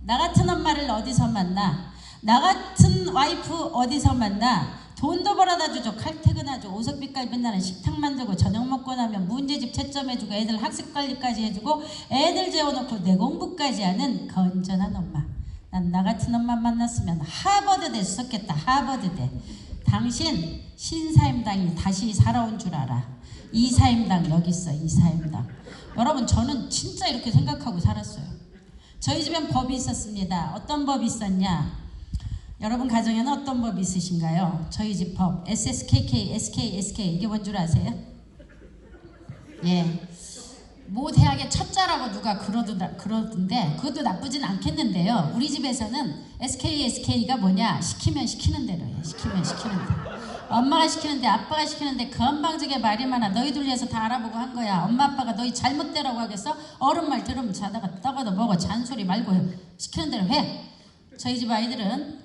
나 같은 엄마를 어디서 만나? 나 같은 와이프 어디서 만나? 돈도 벌어다 주죠. 칼퇴근하죠. 오석빛깔 빛나는 식탁 만들고 저녁 먹고 나면 문제집 채점해주고 애들 학습관리까지 해주고 애들 재워놓고 내 공부까지 하는 건전한 엄마. 난 나 같은 엄마 만났으면 하버드대 썼겠다. 하버드대. 당신 신사임당이 다시 살아온 줄 알아. 이사임당 여기 있어. 이사임당. 여러분 저는 진짜 이렇게 생각하고 살았어요. 저희 집엔 법이 있었습니다. 어떤 법이 있었냐? 여러분 가정에는 어떤 법이 있으신가요? 저희 집 법 SSKK, SK, SK 이게 뭔 줄 아세요? 예, 모 대학의 첫자라고 누가 그러던데 그것도 나쁘진 않겠는데요. 우리 집에서는 SK, SK가 뭐냐? 시키면 시키는 대로 해요. 시키면 시키는 대로. 엄마가 시키는데 아빠가 시키는데 건방지게 말이 많아. 너희 둘리에서 다 알아보고 한 거야. 엄마 아빠가 너희 잘못되라고 하겠어? 어른 말 들으면 자다가 떠가도 먹어. 잔소리 말고 시키는 대로 해. 저희 집 아이들은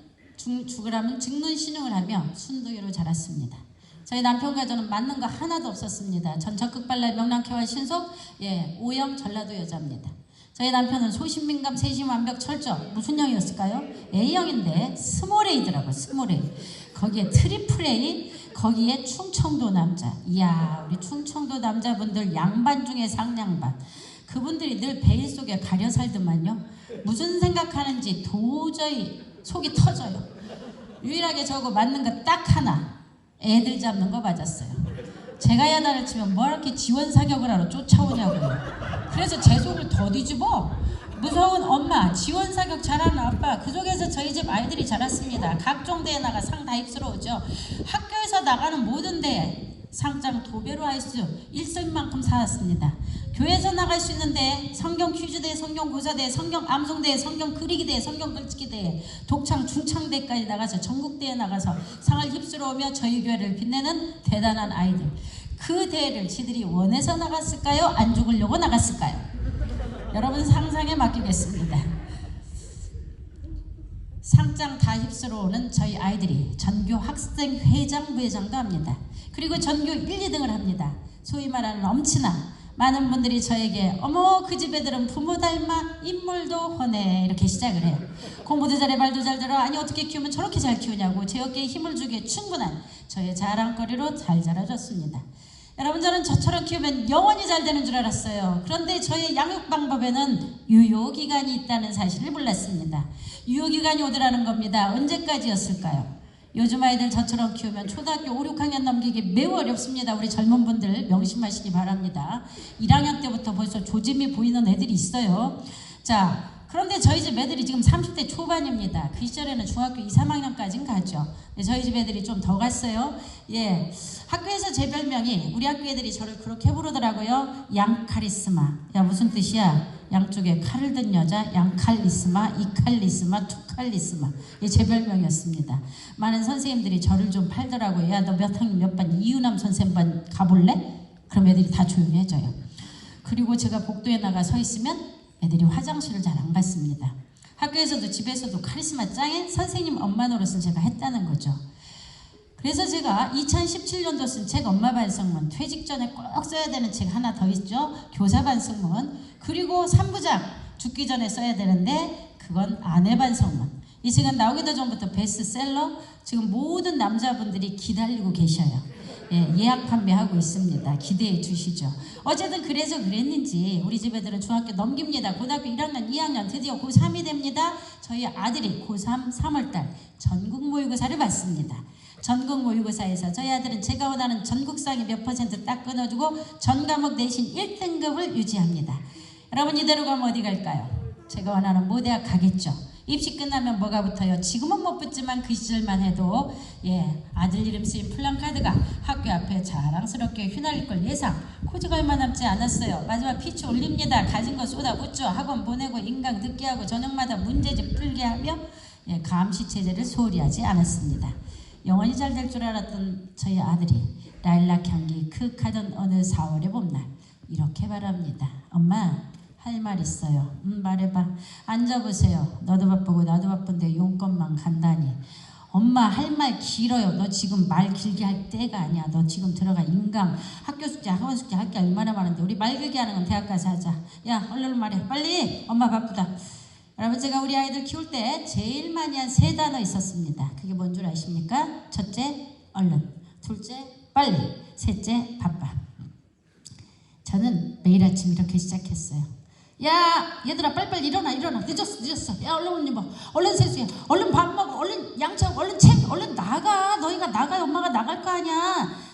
죽으라면 증문신용을 하며 순도유로 자랐습니다. 저희 남편과 저는 맞는 거 하나도 없었습니다. 전 적극발랄 명랑케와 신속, O형 전라도 여자입니다. 저희 남편은 소신민감, 세심완벽, 철저. 무슨 형이었을까요? A형인데 스몰A더라고요. 스몰A. 거기에 트리플 A, 거기에 충청도 남자. 이야, 우리 충청도 남자분들 양반 중에 상양반. 그분들이 늘 베일 속에 가려 살더만요. 무슨 생각하는지 도저히 속이 터져요. 유일하게 저거 맞는 거 딱 하나. 애들 잡는 거 맞았어요. 제가 야단을 치면 뭐 이렇게 지원 사격을 하러 쫓아오냐고요. 그래서 제 속을 더 뒤집어. 무서운 엄마, 지원 사격 잘하는 아빠, 그 속에서 저희 집 아이들이 자랐습니다. 각종 대회 나가 상 다 휩쓸어오죠. 학교에서 나가는 모든 대회 상장 도배로 할 수 1승만큼 살았습니다. 교회에서 나갈 수 있는데 성경 퀴즈대회, 성경 고사대회, 성경 암송대회, 성경 그리기대회, 성경 글짓기대회, 독창, 중창대회까지 나가서 전국대회 나가서 상을 휩쓸어오며 저희 교회를 빛내는 대단한 아이들. 그 대회를 지들이 원해서 나갔을까요? 안 죽으려고 나갔을까요? 여러분 상상에 맡기겠습니다. 상장 다 휩쓸어오는 저희 아이들이 전교 학생회장, 부회장도 합니다. 그리고 전교 1, 2등을 합니다. 소위 말하는 엄친아. 많은 분들이 저에게 어머 그 집 애들은 부모 닮아 인물도 훤해 이렇게 시작을 해요. 공부도 잘해 말도 잘 들어. 아니 어떻게 키우면 저렇게 잘 키우냐고 제 어깨에 힘을 주기에 충분한 저의 자랑거리로 잘 자라줬습니다. 여러분 저는 저처럼 키우면 영원히 잘 되는 줄 알았어요. 그런데 저의 양육 방법에는 유효기간이 있다는 사실을 몰랐습니다. 유효기간이 오더라는 겁니다. 언제까지였을까요? 요즘 아이들 저처럼 키우면 초등학교 5, 6학년 넘기기 매우 어렵습니다. 우리 젊은 분들 명심하시기 바랍니다. 1학년 때부터 벌써 조짐이 보이는 애들이 있어요. 자, 그런데 저희 집 애들이 지금 30대 초반입니다. 그 시절에는 중학교 2, 3학년까지는 가죠. 저희 집 애들이 좀 더 갔어요. 예, 학교에서 제 별명이 우리 학교 애들이 저를 그렇게 부르더라고요. 양카리스마. 야 무슨 뜻이야? 양쪽에 칼을 든 여자 양칼리스마, 이칼리스마, 투칼리스마. 이게 제 별명이었습니다. 많은 선생님들이 저를 좀 팔더라고요. 야 너 몇 학년 몇 반 이유남 선생님 반 가볼래? 그럼 애들이 다 조용히 해져요. 그리고 제가 복도에 나가 서 있으면 애들이 화장실을 잘 안 갔습니다. 학교에서도 집에서도 카리스마 짱에 선생님 엄마 노릇을 제가 했다는 거죠. 그래서 제가 2017년도 쓴 책 엄마 반성문, 퇴직 전에 꼭 써야 되는 책 하나 더 있죠. 교사 반성문. 그리고 3부작 죽기 전에 써야 되는데 그건 아내 반성문. 이 책은 나오기도 전부터 베스트셀러. 지금 모든 남자분들이 기다리고 계셔요. 예, 예약 판매하고 있습니다. 기대해 주시죠. 어쨌든 그래서 그랬는지 우리 집 애들은 중학교 넘깁니다. 고등학교 1학년, 2학년 드디어 고3이 됩니다. 저희 아들이 고3 3월달 전국 모의고사를 받습니다. 전국 모의고사에서 저희 아들은 제가 원하는 전국상위 몇 % 딱 끊어주고 전 과목 내신 1등급을 유지합니다. 여러분 이대로 가면 어디 갈까요? 제가 원하는 모대학 가겠죠. 입시 끝나면 뭐가 붙어요? 지금은 못 붙지만 그 시절만 해도 아들 이름 쓰인 플랜카드가 학교 앞에 자랑스럽게 휘날릴 걸 예상. 코지가 얼마 남지 않았어요. 마지막 피치 올립니다. 가진 거 쏟아붓죠. 학원 보내고 인강 듣게 하고 저녁마다 문제집 풀게 하며 감시 체제를 소홀히 하지 않았습니다. 영원히 잘 될 줄 알았던 저희 아들이 라일락 향기 크하던 어느 4월의 봄날 이렇게 말합니다. 엄마 할 말 있어요. 말해봐. 앉아보세요. 너도 바쁘고 나도 바쁜데 용건만 간다니. 엄마 할 말 길어요. 너 지금 말 길게 할 때가 아니야. 너 지금 들어가 인강 학교 숙제 학원 숙제 할 게 얼마나 많은데 우리 말 길게 하는 건 대학 가서 하자. 야 얼른 말해 빨리. 엄마 바쁘다. 여러분 제가 우리 아이들 키울 때 제일 많이 한 3단어 있었습니다. 그게 뭔 줄 아십니까? 첫째 얼른, 둘째 빨리, 셋째 바빠. 저는 매일 아침 이렇게 시작했어요. 야 얘들아 빨리빨리 일어나 늦었어. 야 얼른 옷 입어, 얼른 세수해, 얼른 밥 먹어, 얼른 양치하고, 얼른 책, 얼른 나가. 너희가 나가야 엄마가 나갈 거 아니야.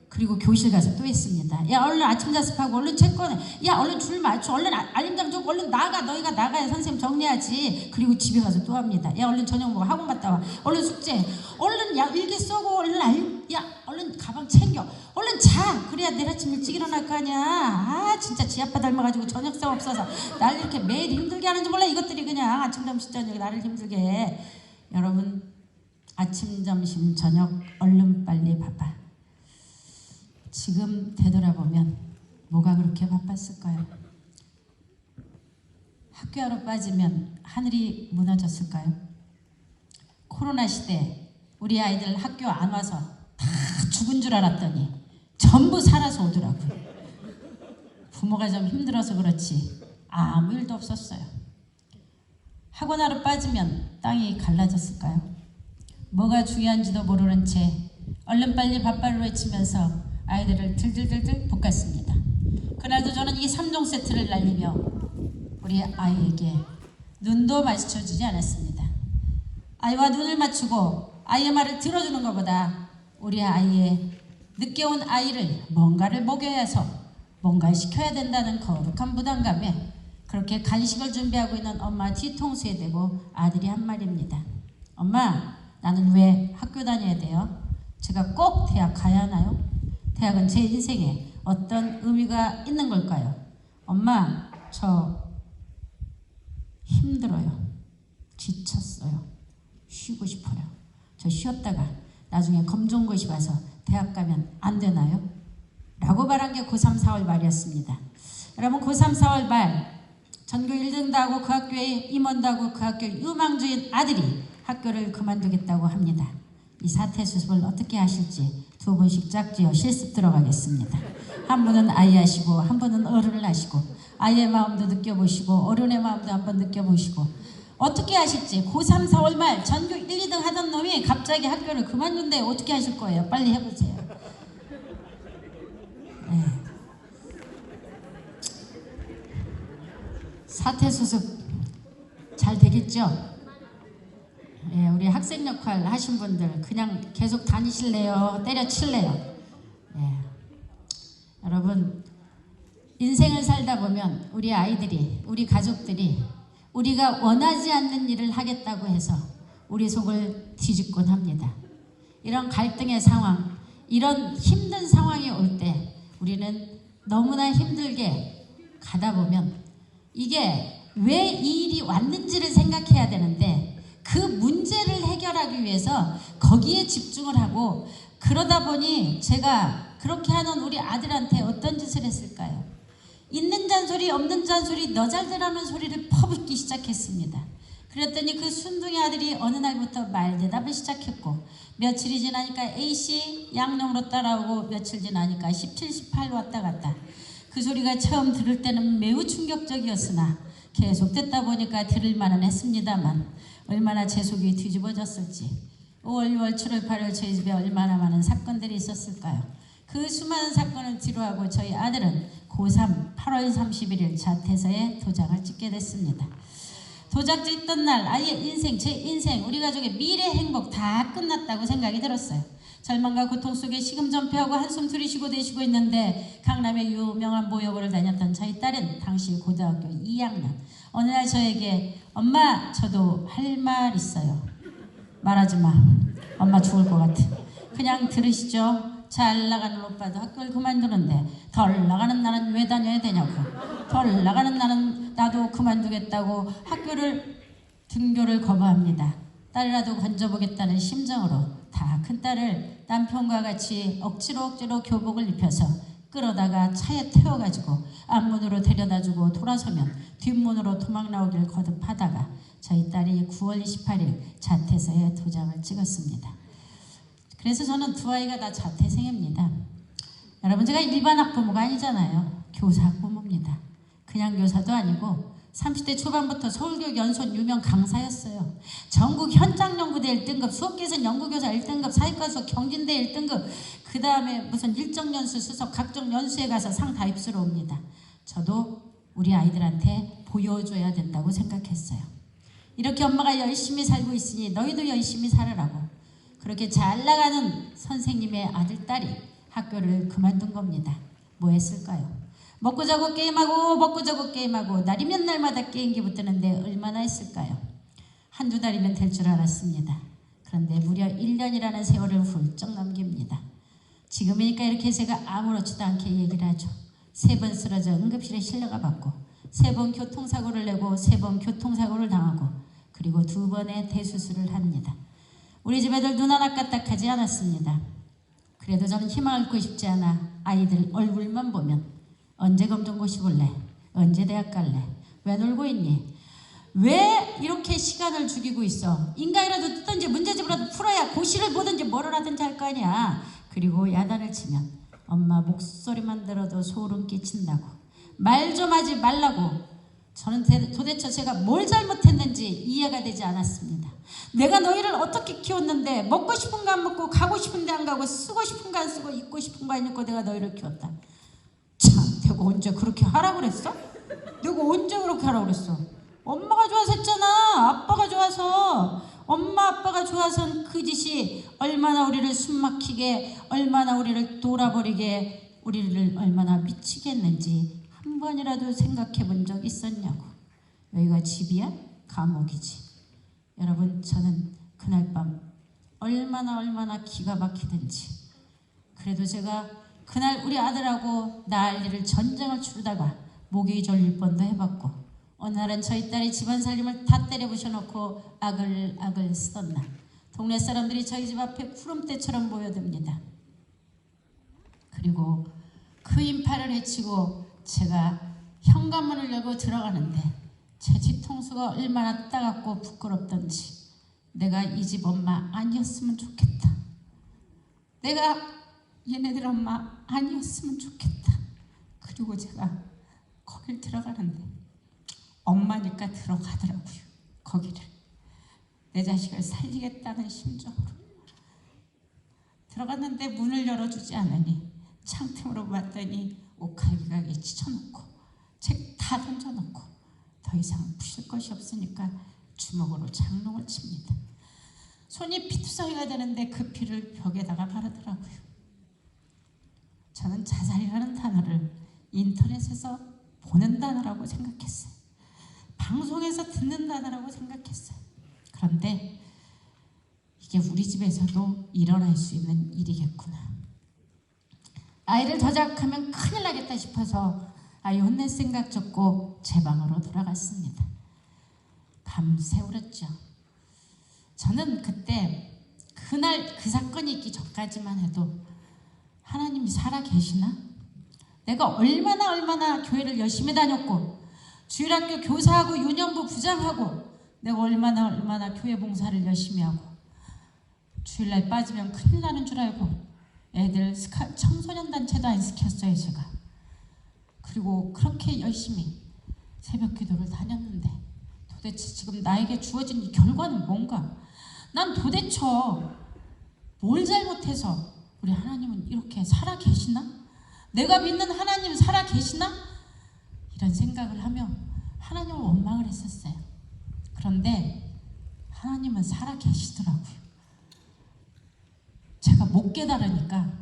그리고 교실 가서 또 했습니다. 야 얼른 아침 자습하고 얼른 책 꺼내. 야 얼른 줄 맞춰, 얼른 알림장 좀 얼른 나가. 너희가 나가야 선생님 정리하지. 그리고 집에 가서 또 합니다. 야 얼른 저녁 먹어, 학원 갔다 와, 얼른 숙제, 얼른 야 일기 쓰고, 얼른 야 얼른 가방 챙겨, 얼른 자. 그래야 내일 아침 일찍 일어날 거 아니야. 아 진짜 지 아빠 닮아가지고 저녁상 없어서 나를 이렇게 매일 힘들게 하는지 몰라. 이것들이 그냥 아침 점심 저녁 나를 힘들게 해. 여러분 아침 점심 저녁 얼른 빨리 바빠. 지금 되돌아보면 뭐가 그렇게 바빴을까요? 학교하러 빠지면 하늘이 무너졌을까요? 코로나 시대 우리 아이들 학교 안 와서 다 죽은 줄 알았더니 전부 살아서 오더라고요. 부모가 좀 힘들어서 그렇지 아무 일도 없었어요. 학원하러 빠지면 땅이 갈라졌을까요? 뭐가 중요한지도 모르는 채 얼른 빨리 바빠를 외치면서 아이들을 들들들들 볶았습니다. 그날도 저는 이 3종 세트를 날리며 우리 아이에게 눈도 마주쳐주지 않았습니다. 아이와 눈을 맞추고 아이의 말을 들어주는 것보다 우리 아이의 늦게 온 아이를 뭔가를 먹여야 해서 뭔가를 시켜야 된다는 거룩한 부담감에 그렇게 간식을 준비하고 있는 엄마 뒤통수에 대고 아들이 한 말입니다. 엄마 나는 왜 학교 다녀야 돼요? 제가 꼭 대학 가야 하나요? 대학은 제 인생에 어떤 의미가 있는 걸까요? 엄마, 저 힘들어요. 지쳤어요. 쉬고 싶어요. 저 쉬었다가 나중에 검정고시 와서 대학 가면 안 되나요? 라고 말한 게 고3 4월 말이었습니다. 여러분 고3 4월 말 전교 1등도 하고 그 학교에 임원도 하고 그 학교 유망주인 아들이 학교를 그만두겠다고 합니다. 이 사태 수습을 어떻게 하실지 2분씩 짝지어 실습 들어가겠습니다. 한 분은 아이 하시고 한 분은 어른을 하시고 아이의 마음도 느껴보시고 어른의 마음도 한번 느껴보시고 어떻게 하실지. 고3 4월 말 전교 1, 2등 하던 놈이 갑자기 학교를 그만둔대. 어떻게 하실 거예요? 빨리 해보세요. 네. 사태 수습 잘 되겠죠? 예, 우리 학생 역할 하신 분들 그냥 계속 다니실래요? 때려칠래요? 예. 여러분 인생을 살다 보면 우리 아이들이 우리 가족들이 우리가 원하지 않는 일을 하겠다고 해서 우리 속을 뒤집곤 합니다. 이런 갈등의 상황, 이런 힘든 상황이 올 때 우리는 너무나 힘들게 가다 보면 이게 왜 이 일이 왔는지를 생각해야 되는데 그 문제를 해결하기 위해서 거기에 집중을 하고 그러다 보니 제가 그렇게 하는 우리 아들한테 어떤 짓을 했을까요? 있는 잔소리 없는 잔소리 너 잘되라는 소리를 퍼붓기 시작했습니다. 그랬더니 그 순둥이 아들이 어느 날부터 말대답을 시작했고 며칠이 지나니까 A씨 양념으로 따라오고 며칠 지나니까 17, 18 왔다 갔다. 그 소리가 처음 들을 때는 매우 충격적이었으나 계속 듣다 보니까 들을 만은 했습니다만 얼마나 제 속이 뒤집어졌을지 5월, 6월, 7월, 8월 저희 집에 얼마나 많은 사건들이 있었을까요? 그 수많은 사건을 뒤로하고 저희 아들은 고3 8월 31일 자퇴서에 도장을 찍게 됐습니다. 도장 찍던 날 아이의 인생, 제 인생, 우리 가족의 미래 행복 다 끝났다고 생각이 들었어요. 절망과 고통 속에 시금전폐하고 한숨 들이쉬고 내쉬고 있는데 강남의 유명한 모여고를 다녔던 저희 딸은 당시 고등학교 2학년. 어느 날 저에게 엄마 저도 할 말 있어요. 말하지 마. 엄마 죽을 것 같아. 그냥 들으시죠. 잘 나가는 오빠도 학교를 그만두는데 덜 나가는 나는 왜 다녀야 되냐고. 덜 나가는 나는 나도 그만두겠다고 학교를 등교를 거부합니다. 딸이라도 건져보겠다는 심정으로 다 큰딸을 남편과 같이 억지로 교복을 입혀서 끌어다가 차에 태워가지고 앞문으로 데려다주고 돌아서면 뒷문으로 도망 나오길 거듭하다가 저희 딸이 9월 28일 자퇴서에 도장을 찍었습니다. 그래서 저는 두 아이가 다 자퇴생입니다. 여러분, 제가 일반 학부모가 아니잖아요. 교사 학부모입니다. 그냥 교사도 아니고 30대 초반부터 서울교육 연수원 유명 강사였어요. 전국 현장 연구대 1등급, 수업개선 연구교사 1등급, 사회과 수업 경진대 1등급, 그 다음에 무슨 일정 연수 수석, 각종 연수에 가서 상 다 휩쓸어 옵니다. 저도 우리 아이들한테 보여줘야 된다고 생각했어요. 이렇게 엄마가 열심히 살고 있으니 너희도 열심히 살으라고. 그렇게 잘 나가는 선생님의 아들, 딸이 학교를 그만둔 겁니다. 뭐 했을까요? 먹고 자고 게임하고 먹고 자고 게임하고 날이면 날마다 게임기 붙드는데 얼마나 했을까요? 한두 달이면 될 줄 알았습니다. 그런데 무려 1년이라는 세월을 훌쩍 넘깁니다. 지금이니까 이렇게 제가 아무렇지도 않게 얘기를 하죠. 3번 쓰러져 응급실에 실려가 봤고 3번 교통사고를 내고 3번 교통사고를 당하고 그리고 2번의 대수술을 합니다. 우리 집 애들 눈 하나 까딱하지 않았습니다. 그래도 저는 희망을 잃고 싶지 않아 아이들 얼굴만 보면 언제 검정고시 볼래? 언제 대학 갈래? 왜 놀고 있니? 왜 이렇게 시간을 죽이고 있어? 인강이라도 듣든지 문제집이라도 풀어야 고시를 보든지 뭐를 하든지 할 거 아니야. 그리고 야단을 치면 엄마 목소리만 들어도 소름 끼친다고. 말 좀 하지 말라고. 저는 도대체 제가 뭘 잘못했는지 이해가 되지 않았습니다. 내가 너희를 어떻게 키웠는데 먹고 싶은 거 안 먹고 가고 싶은 데 안 가고 쓰고 싶은 거 안 쓰고 입고 싶은 거 안 입고 내가 너희를 키웠다. 참, 내가 언제 그렇게 하라고 그랬어? 내가 언제 그렇게 하라고 그랬어? 엄마가 좋아서 했잖아. 아빠가 좋아서. 엄마 아빠가 좋아서는 그 짓이 얼마나 우리를 숨막히게, 얼마나 우리를 돌아버리게, 우리를 얼마나 미치게 했는지 한 번이라도 생각해 본 적 있었냐고. 여기가 집이야? 감옥이지. 여러분, 저는 그날 밤 얼마나 기가 막히든지, 그래도 제가 그날 우리 아들하고 난리를 전쟁을 치르다가 목이 졸릴 뻔도 해봤고, 어느 날은 저희 딸이 집안 살림을 다 때려 부셔놓고 아글아글 쓰던 날, 동네 사람들이 저희 집 앞에 구름대처럼 모여듭니다. 그리고 그 인파를 헤치고 제가 현관문을 열고 들어가는데 제 뒤통수가 얼마나 따갑고 부끄럽던지, 내가 이 집 엄마 아니었으면 좋겠다. 내가 얘네들 엄마 아니었으면 좋겠다. 그리고 제가 거길 들어가는데 엄마니까 들어가더라고요. 거기를 내 자식을 살리겠다는 심정으로 들어갔는데 문을 열어주지 않으니 창틈으로 봤더니 옷갈기가 찢어놓고 책 다 던져놓고 더 이상 부실 것이 없으니까 주먹으로 장롱을 칩니다. 손이 피투성이가 되는데 그 피를 벽에다가 바르더라고요. 저는 자살이라는 단어를 인터넷에서 보는 단어라고 생각했어요. 방송에서 듣는 단어라고 생각했어요. 그런데 이게 우리 집에서도 일어날 수 있는 일이겠구나. 아이를 더 자극하면 큰일 나겠다 싶어서 아이 혼낼 생각 접고 제 방으로 돌아갔습니다. 밤새 울었죠. 저는 그때 그날 그 사건이 있기 전까지만 해도 하나님이 살아 계시나? 내가 얼마나 교회를 열심히 다녔고 주일학교 교사하고 유년부 부장하고 내가 얼마나 교회 봉사를 열심히 하고 주일날 빠지면 큰일 나는 줄 알고 애들 청소년 단체도 안 시켰어요, 제가. 그리고 그렇게 열심히 새벽 기도를 다녔는데 도대체 지금 나에게 주어진 이 결과는 뭔가? 난 도대체 뭘 잘못해서 우리 하나님은 이렇게 살아 계시나? 내가 믿는 하나님 살아 계시나? 이런 생각을 하며 하나님을 원망을 했었어요. 그런데 하나님은 살아 계시더라고요. 제가 못 깨달으니까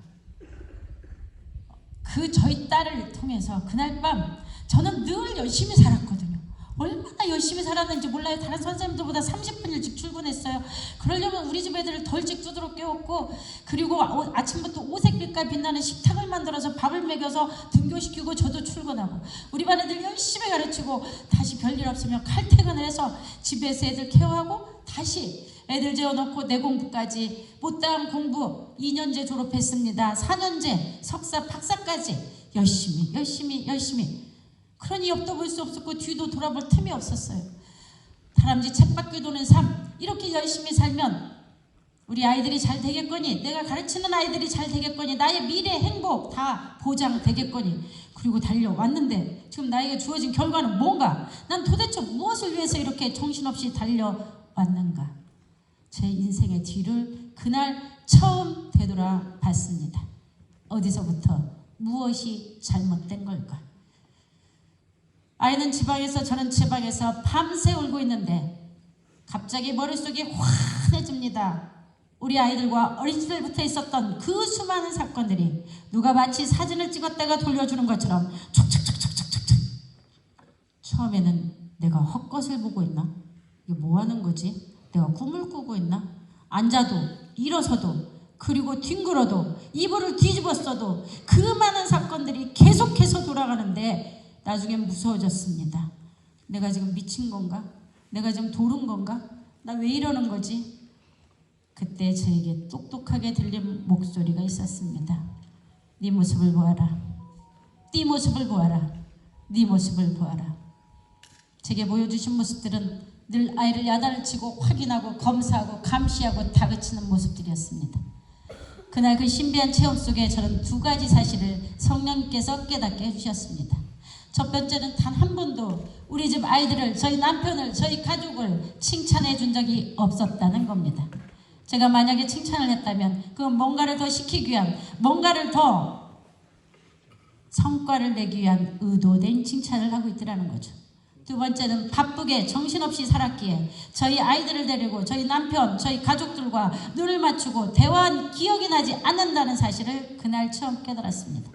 저희 딸을 통해서 그날 밤 저는 늘 열심히 살았거든요. 얼마나 열심히 살았는지 몰라요. 다른 선생님들보다 30분 일찍 출근했어요. 그러려면 우리 집 애들을 더 일찍 두드러 깨웠고, 그리고 아침부터 오색빛깔 빛나는 식탁을 만들어서 밥을 먹여서 등교시키고 저도 출근하고, 우리 반 애들 열심히 가르치고 다시 별일 없으면 칼퇴근을 해서 집에서 애들 케어하고 다시 애들 재워놓고 내 공부까지 못다한 공부 2년제 졸업했습니다. 4년제 석사 박사까지 열심히. 그러니 옆도 볼 수 없었고 뒤도 돌아볼 틈이 없었어요. 다람쥐 쳇바퀴 도는 삶, 이렇게 열심히 살면 우리 아이들이 잘 되겠거니, 내가 가르치는 아이들이 잘 되겠거니, 나의 미래 행복 다 보장되겠거니, 그리고 달려왔는데 지금 나에게 주어진 결과는 뭔가? 난 도대체 무엇을 위해서 이렇게 정신없이 달려왔는가? 제 인생의 뒤를 그날 처음 되돌아봤습니다. 어디서부터 무엇이 잘못된 걸까? 아이는 지방에서, 저는 지방에서 밤새 울고 있는데 갑자기 머릿속이 환해집니다. 우리 아이들과 어린 시절부터 있었던 그 수많은 사건들이 누가 마치 사진을 찍었다가 돌려주는 것처럼 촉촉촉촉촉촉. 처음에는 내가 헛것을 보고 있나? 이게 뭐 하는 거지? 내가 꿈을 꾸고 있나? 앉아도 일어서도 그리고 뒹굴어도 이불을 뒤집었어도 그 많은 사건들이 계속해서 돌아가는데 나중엔 무서워졌습니다. 내가 지금 미친 건가? 내가 지금 도른 건가? 나 왜 이러는 거지? 그때 저에게 똑똑하게 들린 목소리가 있었습니다. 네 모습을 보아라. 네 모습을 보아라. 네 모습을 보아라. 제게 보여주신 모습들은 늘 아이를 야단을 치고 확인하고 검사하고 감시하고 다그치는 모습들이었습니다. 그날 그 신비한 체험 속에 저는 두 가지 사실을 성령님께서 깨닫게 해주셨습니다. 첫 번째는 단 한 번도 우리 집 아이들을, 저희 남편을, 저희 가족을 칭찬해 준 적이 없었다는 겁니다. 제가 만약에 칭찬을 했다면 그건 뭔가를 더 시키기 위한, 뭔가를 더 성과를 내기 위한 의도된 칭찬을 하고 있더라는 거죠. 두 번째는 바쁘게 정신없이 살았기에 저희 아이들을 데리고 저희 남편, 저희 가족들과 눈을 맞추고 대화한 기억이 나지 않는다는 사실을 그날 처음 깨달았습니다.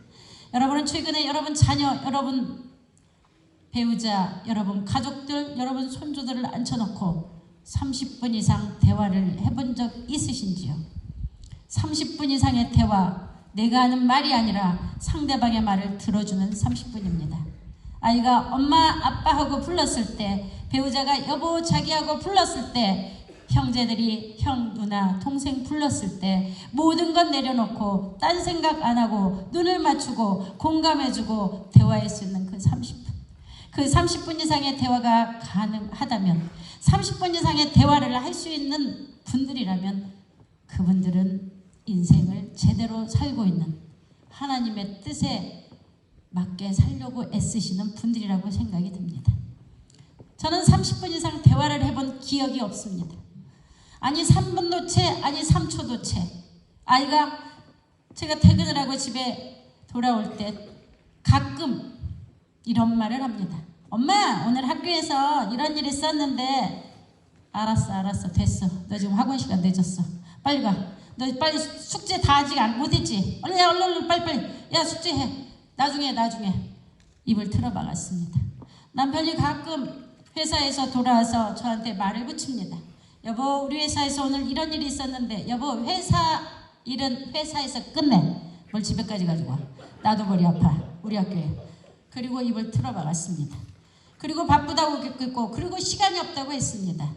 여러분은 최근에 여러분 자녀, 여러분 배우자, 여러분 가족들, 여러분 손주들을 앉혀놓고 30분 이상 대화를 해본 적 있으신지요? 30분 이상의 대화, 내가 하는 말이 아니라 상대방의 말을 들어주는 30분입니다. 아이가 엄마, 아빠하고 불렀을 때, 배우자가 여보, 자기하고 불렀을 때, 형제들이 형, 누나, 동생 불렀을 때 모든 건 내려놓고 딴 생각 안 하고 눈을 맞추고 공감해주고 대화할 수 있는 그 30분. 그 30분 이상의 대화가 가능하다면, 30분 이상의 대화를 할 수 있는 분들이라면 그분들은 인생을 제대로 살고 있는, 하나님의 뜻에 맞게 살려고 애쓰시는 분들이라고 생각이 듭니다. 저는 30분 이상 대화를 해본 기억이 없습니다. 아니 3분도 채, 아니 3초도 채. 아이가, 제가 퇴근을 하고 집에 돌아올 때 가끔 이런 말을 합니다. 엄마, 오늘 학교에서 이런 일이 있었는데. 알았어, 됐어. 너 지금 학원 시간 늦었어. 빨리 가. 너 빨리 숙제 다 아직 못했지? 얼른 빨리. 야, 숙제해. 나중에. 입을 틀어박았습니다. 남편이 가끔 회사에서 돌아와서 저한테 말을 붙입니다. 여보, 우리 회사에서 오늘 이런 일이 있었는데, 여보, 회사 일은 회사에서 끝내. 뭘 집에까지 가지고 와. 나도 머리 아파. 우리 학교에. 그리고 입을 틀어박았습니다. 그리고 바쁘다고 겪고, 그리고 시간이 없다고 했습니다.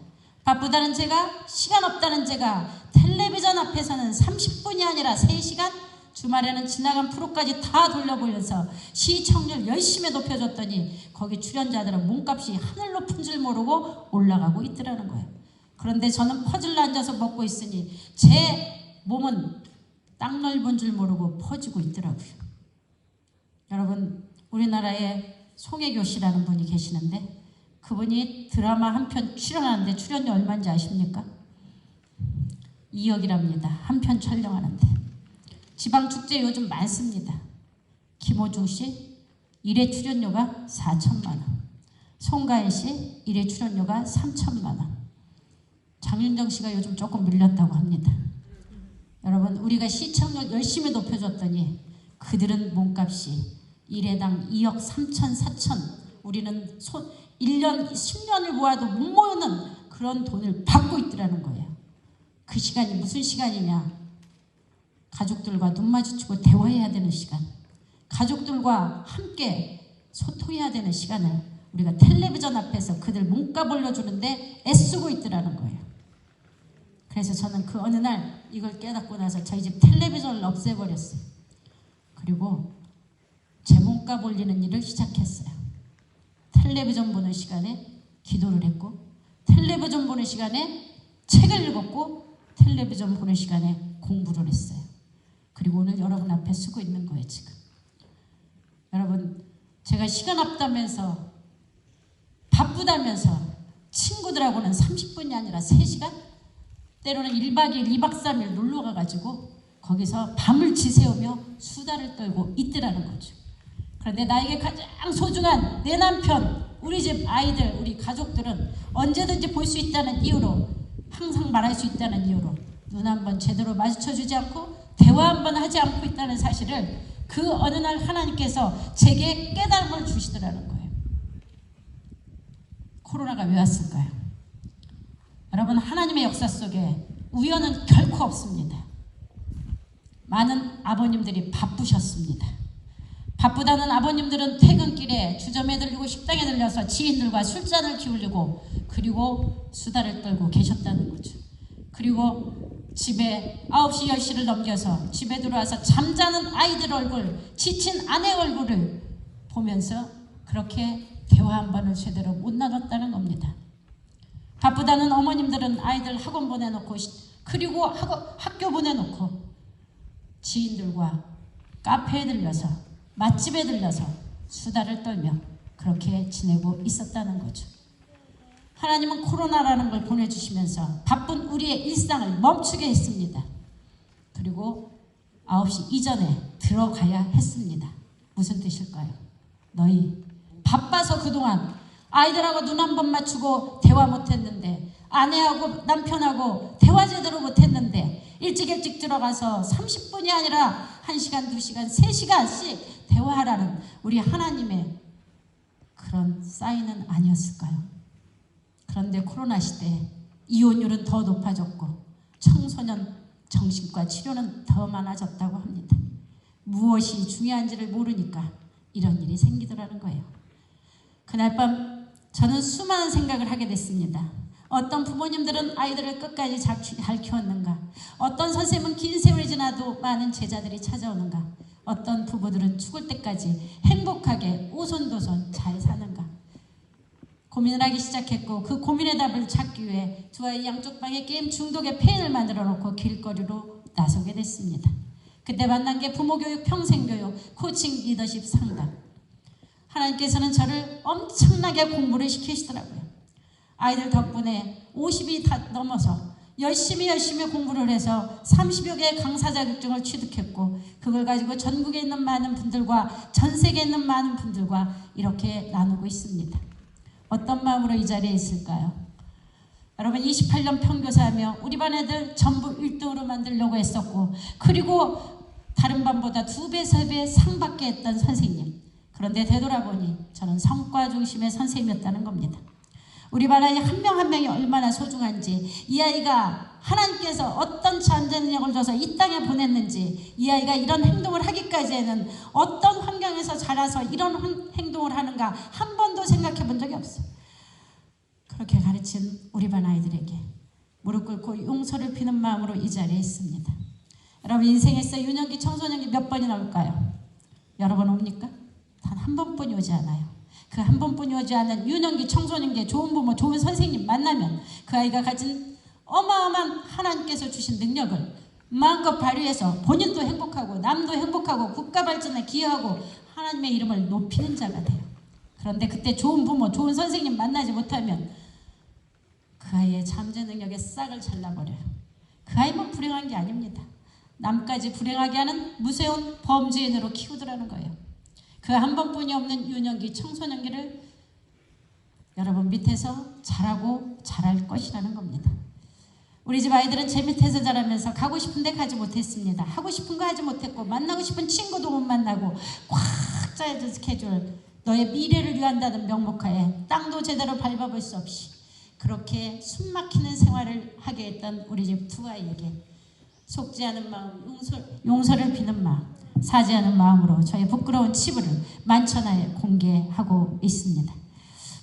바쁘다는 제가, 시간 없다는 제가 텔레비전 앞에서는 30분이 아니라 3시간, 주말에는 지나간 프로까지 다 돌려보면서 시청률 열심히 높여줬더니 거기 출연자들은 몸값이 하늘 높은 줄 모르고 올라가고 있더라는 거예요. 그런데 저는 퍼즐로 앉아서 먹고 있으니 제 몸은 땅 넓은 줄 모르고 퍼지고 있더라고요. 여러분, 우리나라에 송혜교 씨라는 분이 계시는데 그분이 드라마 한 편 출연하는데 출연료 얼마인지 아십니까? 2억이랍니다. 한 편 촬영하는데. 지방축제 요즘 많습니다. 김호중 씨 1회 출연료가 4천만 원. 송가인 씨 1회 출연료가 3천만 원. 장윤정 씨가 요즘 조금 밀렸다고 합니다. 여러분, 우리가 시청률 열심히 높여줬더니 그들은 몸값이 1회당 2억 3천, 4천. 우리는 1년, 10년을 모아도 못 모으는 그런 돈을 받고 있더라는 거예요. 그 시간이 무슨 시간이냐? 가족들과 눈 마주치고 대화해야 되는 시간, 가족들과 함께 소통해야 되는 시간을 우리가 텔레비전 앞에서 그들 몸값 올려주는데 애쓰고 있더라는 거예요. 그래서 저는 그 어느 날 이걸 깨닫고 나서 저희 집 텔레비전을 없애버렸어요. 그리고 제 돈값 올리는 일을 시작했어요. 텔레비전 보는 시간에 기도를 했고, 텔레비전 보는 시간에 책을 읽었고, 텔레비전 보는 시간에 공부를 했어요. 그리고 오늘 여러분 앞에 쓰고 있는 거예요, 지금. 여러분, 제가 시간 없다면서, 바쁘다면서 친구들하고는 30분이 아니라 3시간? 때로는 1박 2일, 2박 3일 놀러 가가지고 거기서 밤을 지새우며 수다를 떨고 있더라는 거죠. 그런데 나에게 가장 소중한 내 남편, 우리 집 아이들, 우리 가족들은 언제든지 볼 수 있다는 이유로, 항상 말할 수 있다는 이유로 눈 한번 제대로 마주쳐주지 않고 대화 한번 하지 않고 있다는 사실을 그 어느 날 하나님께서 제게 깨달음을 주시더라는 거예요. 코로나가 왜 왔을까요? 여러분, 하나님의 역사 속에 우연은 결코 없습니다. 많은 아버님들이 바쁘셨습니다. 바쁘다는 아버님들은 퇴근길에 주점에 들리고 식당에 들려서 지인들과 술잔을 기울이고 그리고 수다를 떨고 계셨다는 거죠. 그리고 집에 9시, 10시를 넘겨서 집에 들어와서 잠자는 아이들 얼굴, 지친 아내 얼굴을 보면서 그렇게 대화 한 번을 제대로 못 나눴다는 겁니다. 바쁘다는 어머님들은 아이들 학원 보내놓고 그리고 학교 보내놓고 지인들과 카페에 들려서 맛집에 들려서 수다를 떨며 그렇게 지내고 있었다는 거죠. 하나님은 코로나라는 걸 보내주시면서 바쁜 우리의 일상을 멈추게 했습니다. 그리고 9시 이전에 들어가야 했습니다. 무슨 뜻일까요? 너희 바빠서 그동안 아이들하고 눈 한 번 맞추고 대화 못했는데, 아내하고 남편하고 대화 제대로 못했는데 일찍 들어가서 30분이 아니라 1시간, 2시간, 3시간씩 대화하라는 우리 하나님의 그런 사인은 아니었을까요? 그런데 코로나 시대에 이혼율은 더 높아졌고 청소년 정신과 치료는 더 많아졌다고 합니다. 무엇이 중요한지를 모르니까 이런 일이 생기더라는 거예요. 그날 밤 저는 수많은 생각을 하게 됐습니다. 어떤 부모님들은 아이들을 끝까지 잘 키웠는가? 어떤 선생님은 긴 세월이 지나도 많은 제자들이 찾아오는가? 어떤 부부들은 죽을 때까지 행복하게 오손도손 잘 사는가? 고민을 하기 시작했고 그 고민의 답을 찾기 위해 두 아이 양쪽 방에 게임 중독의 펜을 만들어 놓고 길거리로 나서게 됐습니다. 그때 만난 게 부모교육, 평생교육, 코칭, 리더십 상담. 하나님께서는 저를 엄청나게 공부를 시키시더라고요. 아이들 덕분에 50이 다 넘어서 열심히 공부를 해서 30여 개의 강사 자격증을 취득했고 그걸 가지고 전국에 있는 많은 분들과 전 세계에 있는 많은 분들과 이렇게 나누고 있습니다. 어떤 마음으로 이 자리에 있을까요? 여러분, 28년 평교사하며 우리 반 애들 전부 1등으로 만들려고 했었고 그리고 다른 반보다 2배, 3배 상 받게 했던 선생님. 그런데 되돌아보니 저는 성과 중심의 선생님이었다는 겁니다. 우리 반 아이 한 명 한 명이 얼마나 소중한지, 이 아이가 하나님께서 어떤 잠재능력을 줘서 이 땅에 보냈는지, 이 아이가 이런 행동을 하기까지에는 어떤 환경에서 자라서 이런 행동을 하는가 한 번도 생각해 본 적이 없어요. 그렇게 가르친 우리 반 아이들에게 무릎 꿇고 용서를 비는 마음으로 이 자리에 있습니다. 여러분, 인생에서 유년기, 청소년기 몇 번이나 올까요? 여러 번 옵니까? 단 한 번뿐이 오지 않아요. 그 한 번뿐이 오지 않은 유년기, 청소년기에 좋은 부모, 좋은 선생님 만나면 그 아이가 가진 어마어마한 하나님께서 주신 능력을 마음껏 발휘해서 본인도 행복하고 남도 행복하고 국가 발전에 기여하고 하나님의 이름을 높이는 자가 돼요. 그런데 그때 좋은 부모, 좋은 선생님 만나지 못하면 그 아이의 잠재 능력의 싹을 잘라버려요. 그 아이만 불행한 게 아닙니다. 남까지 불행하게 하는 무서운 범죄인으로 키우더라는 거예요. 그 한 번뿐이 없는 유년기, 청소년기를 여러분 밑에서 자라고 자랄 것이라는 겁니다. 우리 집 아이들은 제 밑에서 자라면서 가고 싶은데 가지 못했습니다. 하고 싶은 거 하지 못했고 만나고 싶은 친구도 못 만나고 꽉 짜여진 스케줄, 너의 미래를 위한다는 명목하에 땅도 제대로 밟아볼 수 없이 그렇게 숨막히는 생활을 하게 했던 우리 집 두 아이에게 속지 않은 마음, 용서를 비는 마음, 사죄하는 마음으로 저의 부끄러운 치부를 만천하에 공개하고 있습니다.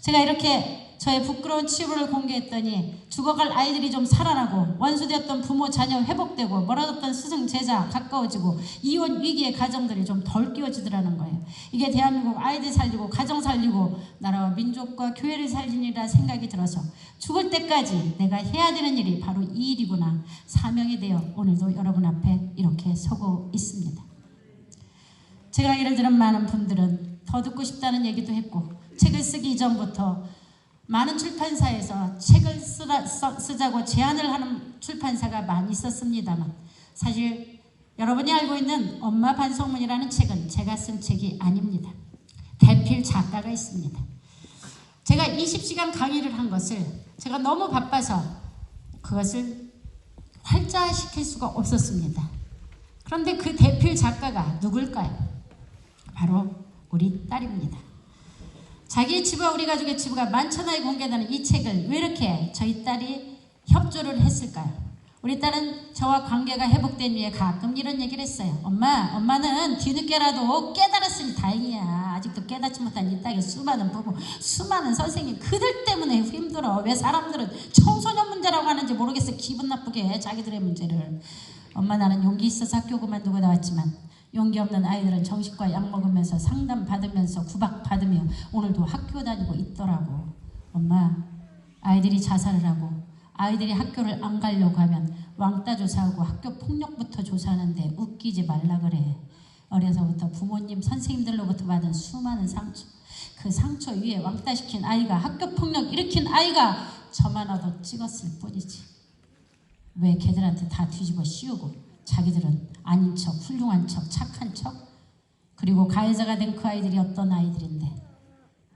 제가 이렇게 저의 부끄러운 치부를 공개했더니 죽어갈 아이들이 좀 살아나고 원수되었던 부모 자녀 회복되고 멀어졌던 스승 제자 가까워지고 이혼 위기의 가정들이 좀 덜 끼워지더라는 거예요. 이게 대한민국 아이들 살리고 가정 살리고 나라와 민족과 교회를 살리니라 생각이 들어서 죽을 때까지 내가 해야 되는 일이 바로 이 일이구나 사명이 되어 오늘도 여러분 앞에 이렇게 서고 있습니다. 제가 예를 들은 많은 분들은 더 듣고 싶다는 얘기도 했고 책을 쓰기 이전부터 많은 출판사에서 책을 쓰자고 제안을 하는 출판사가 많이 있었습니다만 사실 여러분이 알고 있는 엄마 반성문이라는 책은 제가 쓴 책이 아닙니다. 대필 작가가 있습니다. 제가 20시간 강의를 한 것을 제가 너무 바빠서 그것을 활자시킬 수가 없었습니다. 그런데 그 대필 작가가 누굴까요? 바로 우리 딸입니다. 자기의 치부와 우리 가족의 치부가 만천하에 공개되는 이 책을 왜 이렇게 저희 딸이 협조를 했을까요? 우리 딸은 저와 관계가 회복된 후에 가끔 이런 얘기를 했어요. 엄마는 뒤늦게라도 깨달았으니 다행이야. 아직도 깨닫지 못한 이 땅에 수많은 부부, 수많은 선생님 그들 때문에 힘들어. 왜 사람들은 청소년 문제라고 하는지 모르겠어. 기분 나쁘게 해, 자기들의 문제를. 엄마 나는 용기 있어서 학교 그만두고 나왔지만 용기 없는 아이들은 정신과 약 먹으면서 상담 받으면서 구박 받으며 오늘도 학교 다니고 있더라고. 엄마, 아이들이 자살을 하고 아이들이 학교를 안 가려고 하면 왕따 조사하고 학교 폭력부터 조사하는데 웃기지 말라 그래. 어려서부터 부모님, 선생님들로부터 받은 수많은 상처, 그 상처 위에 왕따시킨 아이가, 학교 폭력 일으킨 아이가 저만 얻어 찍었을 뿐이지. 왜 걔들한테 다 뒤집어 씌우고 자기들은 아닌 척, 훌륭한 척, 착한 척. 그리고 가해자가 된 그 아이들이 어떤 아이들인데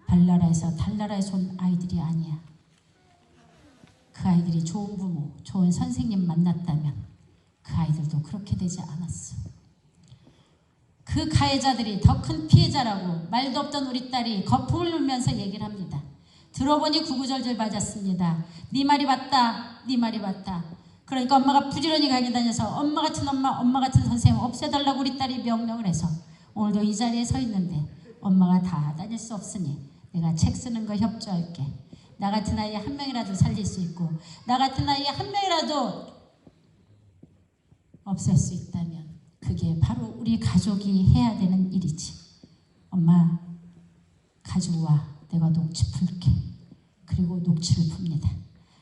발나라에서 달나라에서 온 아이들이 아니야. 그 아이들이 좋은 부모, 좋은 선생님 만났다면 그 아이들도 그렇게 되지 않았어. 그 가해자들이 더 큰 피해자라고 말도 없던 우리 딸이 거품을 울면서 얘기를 합니다. 들어보니 구구절절 맞았습니다. 네 말이 맞다. 네 말이 맞다. 그러니까 엄마가 부지런히 강의 다녀서 엄마 같은 엄마, 엄마 같은 선생님 없애달라고 우리 딸이 명령을 해서 오늘도 이 자리에 서 있는데 엄마가 다 다닐 수 없으니 내가 책 쓰는 거 협조할게. 나 같은 아이 한 명이라도 살릴 수 있고 나 같은 아이 한 명이라도 없앨 수 있다면 그게 바로 우리 가족이 해야 되는 일이지. 엄마, 가지고 와. 내가 녹취 풀게. 그리고 녹취를 풉니다.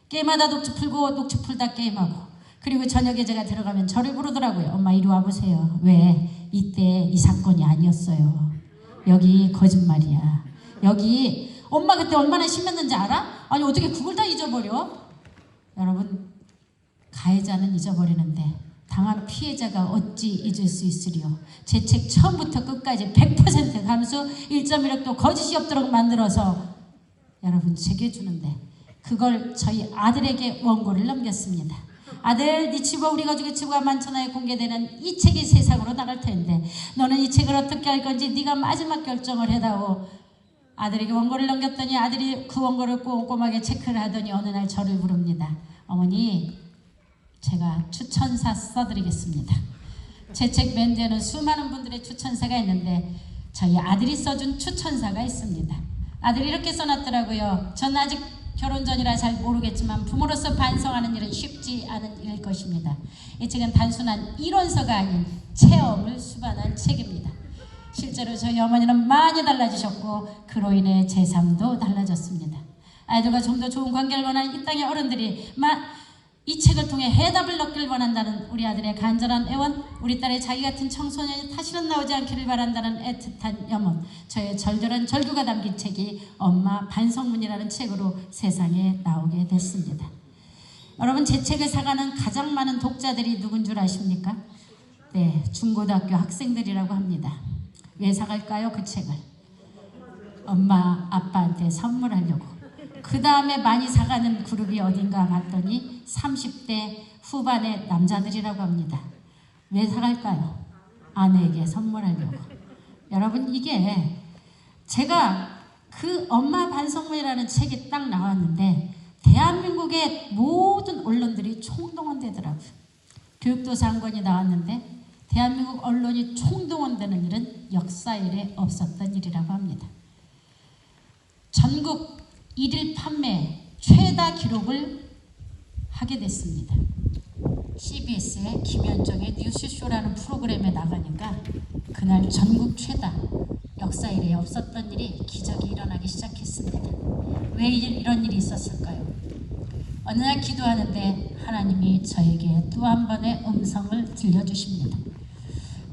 게임하다 녹취 풀고 녹취 풀다 게임하고 그리고 저녁에 제가 들어가면 저를 부르더라고요. 엄마 이리 와보세요. 왜? 이때 이 사건이 아니었어요. 여기 거짓말이야. 여기 엄마 그때 얼마나 심했는지 알아? 아니 어떻게 그걸 다 잊어버려? 여러분 가해자는 잊어버리는데 당한 피해자가 어찌 잊을 수 있으리요. 제 책 처음부터 끝까지 100% 감수 1.1억도 거짓이 없도록 만들어서 여러분 제게 주는데 그걸 저희 아들에게 원고를 넘겼습니다. 아들, 네 치부와 우리 가족의 치부가 만천하에 공개되는 이 책이 세상으로 나갈 텐데 너는 이 책을 어떻게 할 건지 네가 마지막 결정을 해다오. 아들에게 원고를 넘겼더니 아들이 그 원고를 꼼꼼하게 체크를 하더니 어느 날 저를 부릅니다. 어머니, 제가 추천사 써드리겠습니다. 제 책 맨 뒤에는 수많은 분들의 추천사가 있는데 저희 아들이 써준 추천사가 있습니다. 아들이 이렇게 써놨더라고요. 전 아직 결혼 전이라 잘 모르겠지만 부모로서 반성하는 일은 쉽지 않은 일일 것입니다. 이 책은 단순한 이론서가 아닌 체험을 수반한 책입니다. 실제로 저희 어머니는 많이 달라지셨고 그로 인해 제 삶도 달라졌습니다. 아이들과 좀 더 좋은 관계를 원하는 이 땅의 어른들이 이 책을 통해 해답을 얻길 원한다는 우리 아들의 간절한 애원, 우리 딸의 자기 같은 청소년이 다시는 나오지 않기를 바란다는 애틋한 염원, 저의 절절한 절규가 담긴 책이 엄마 반성문이라는 책으로 세상에 나오게 됐습니다. 여러분 제 책을 사가는 가장 많은 독자들이 누군 줄 아십니까? 네, 중고등학교 학생들이라고 합니다. 왜 사갈까요? 그 책을 엄마 아빠한테 선물하려고. 그 다음에 많이 사가는 그룹이 어딘가 봤더니 30대 후반의 남자들이라고 합니다. 왜 사갈까요? 아내에게 선물하려고. 여러분 이게 제가 그 엄마 반성문이라는 책이 딱 나왔는데 대한민국의 모든 언론들이 총동원되더라고요. 교육도사 한 권이 나왔는데 대한민국 언론이 총동원되는 일은 역사 이래 없었던 일이라고 합니다. 전국 일일 판매 최다 기록을 하게 됐습니다. CBS의 김현정의 뉴스쇼라는 프로그램에 나가니까 그날 전국 최다, 역사 이래 없었던 일이 기적이 일어나기 시작했습니다. 왜 이런 일이 있었을까요? 어느 날 기도하는데 하나님이 저에게 또 한 번의 음성을 들려주십니다.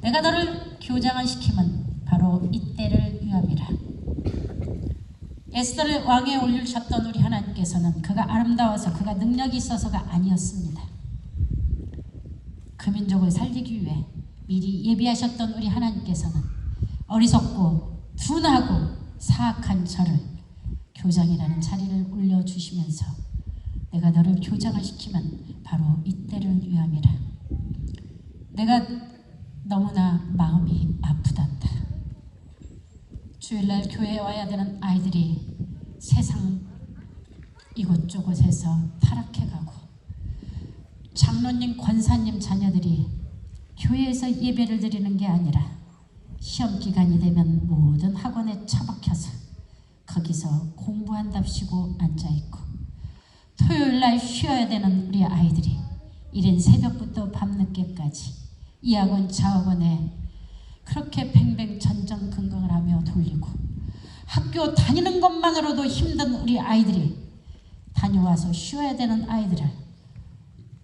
내가 너를 교장을 시키면 바로 이때를 위함이라. 에스더를 왕에 올리셨던 우리 하나님께서는 그가 아름다워서 그가 능력이 있어서가 아니었습니다. 그 민족을 살리기 위해 미리 예비하셨던 우리 하나님께서는 어리석고 둔하고 사악한 저를 교장이라는 자리를 올려주시면서 내가 너를 교장을 시키면 바로 이때를 위함이라. 내가 너무나 마음이 아프단다. 주일날 교회에 와야 되는 아이들이 세상 이곳저곳에서 타락해가고 장로님, 권사님 자녀들이 교회에서 예배를 드리는 게 아니라 시험 기간이 되면 모든 학원에 처박혀서 거기서 공부한답시고 앉아있고 토요일날 쉬어야 되는 우리 아이들이 이른 새벽부터 밤늦게까지 이 학원 저 학원에 그렇게 뱅뱅 전전긍긍을 하며 돌리고 학교 다니는 것만으로도 힘든 우리 아이들이 다녀와서 쉬어야 되는 아이들을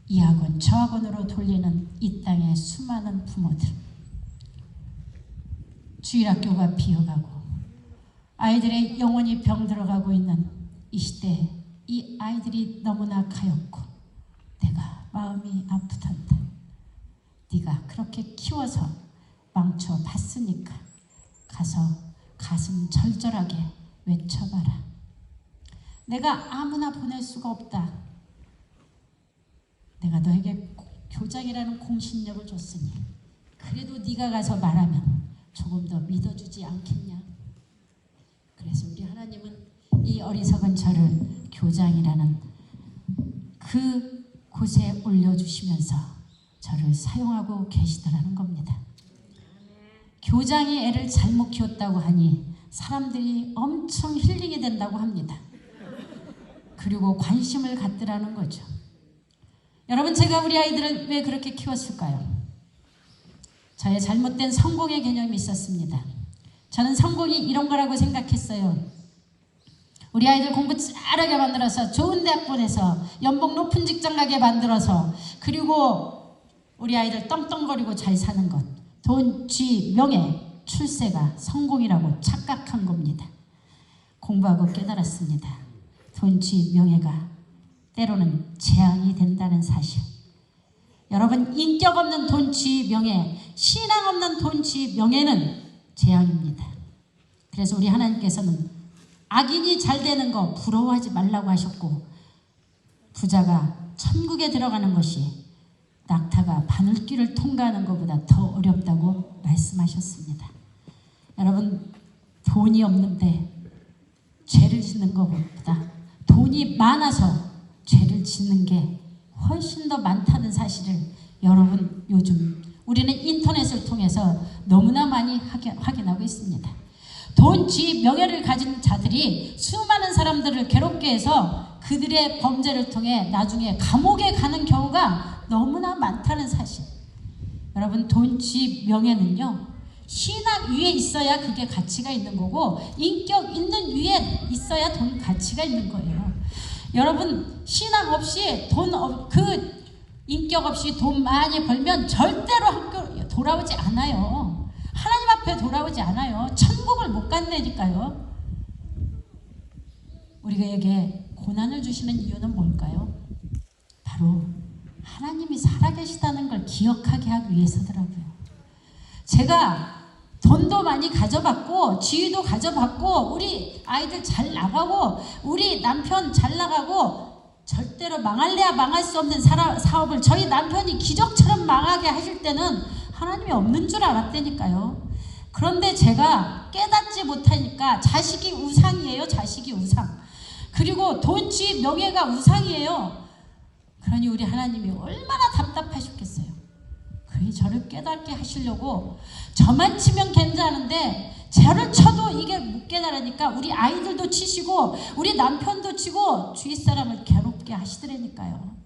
이 학원 저 학원으로 돌리는 이 땅의 수많은 부모들, 주일학교가 비어가고 아이들의 영혼이 병들어가고 있는 이 시대에 이 아이들이 너무나 가엾고 내가 마음이 아프단다. 네가 그렇게 키워서 망쳐봤으니까 가서 가슴 절절하게 외쳐봐라. 내가 아무나 보낼 수가 없다. 내가 너에게 교장이라는 공신력을 줬으니 그래도 네가 가서 말하면 조금 더 믿어주지 않겠냐. 그래서 우리 하나님은 이 어리석은 저를 교장이라는 그 곳에 올려주시면서 저를 사용하고 계시더라는 겁니다. 교장이 애를 잘못 키웠다고 하니 사람들이 엄청 힐링이 된다고 합니다. 그리고 관심을 갖더라는 거죠. 여러분, 제가 우리 아이들을 왜 그렇게 키웠을까요? 저의 잘못된 성공의 개념이 있었습니다. 저는 성공이 이런 거라고 생각했어요. 우리 아이들 공부 잘하게 만들어서 좋은 대학 보내서 연봉 높은 직장 가게 만들어서 그리고 우리 아이들 떵떵거리고 잘 사는 것, 돈, 쥐, 명예, 출세가 성공이라고 착각한 겁니다. 공부하고 깨달았습니다. 돈, 쥐, 명예가 때로는 재앙이 된다는 사실. 여러분, 인격 없는 돈, 쥐, 명예, 신앙 없는 돈, 쥐, 명예는 재앙입니다. 그래서 우리 하나님께서는 악인이 잘 되는 거 부러워하지 말라고 하셨고, 부자가 천국에 들어가는 것이 낙타가 바늘길을 통과하는 것보다 더 어렵다고 말씀하셨습니다. 여러분, 돈이 없는데 죄를 짓는 것보다 돈이 많아서 죄를 짓는 게 훨씬 더 많다는 사실을 여러분, 요즘 우리는 인터넷을 통해서 너무나 많이 확인하고 있습니다. 돈, 쥐, 명예를 가진 자들이 수많은 사람들을 괴롭게 해서 그들의 범죄를 통해 나중에 감옥에 가는 경우가 너무나 많다는 사실. 여러분, 돈, 쥐, 명예는요, 신앙 위에 있어야 그게 가치가 있는 거고 인격 있는 위에 있어야 돈 가치가 있는 거예요. 여러분, 신앙 없이 그 인격 없이 돈 많이 벌면 절대로 학교 돌아오지 않아요. 하나님 앞에 돌아오지 않아요. 천국을 못 간다니까요. 우리에게 고난을 주시는 이유는 뭘까요? 바로 하나님이 살아계시다는 걸 기억하게 하기 위해서더라고요. 제가 돈도 많이 가져봤고 지위도 가져봤고 우리 아이들 잘 나가고 우리 남편 잘 나가고 절대로 망할래야 망할 수 없는 사업을 저희 남편이 기적처럼 망하게 하실 때는 하나님이 없는 줄 알았다니까요. 그런데 제가 깨닫지 못하니까 자식이 우상이에요. 자식이 우상. 그리고 돈, 쥐, 명예가 우상이에요. 그러니 우리 하나님이 얼마나 답답하셨겠어요. 그러니 저를 깨닫게 하시려고 저만 치면 괜찮은데 저를 쳐도 이게 못 깨달으니까 우리 아이들도 치시고 우리 남편도 치고 주위 사람을 괴롭게 하시더라니까요.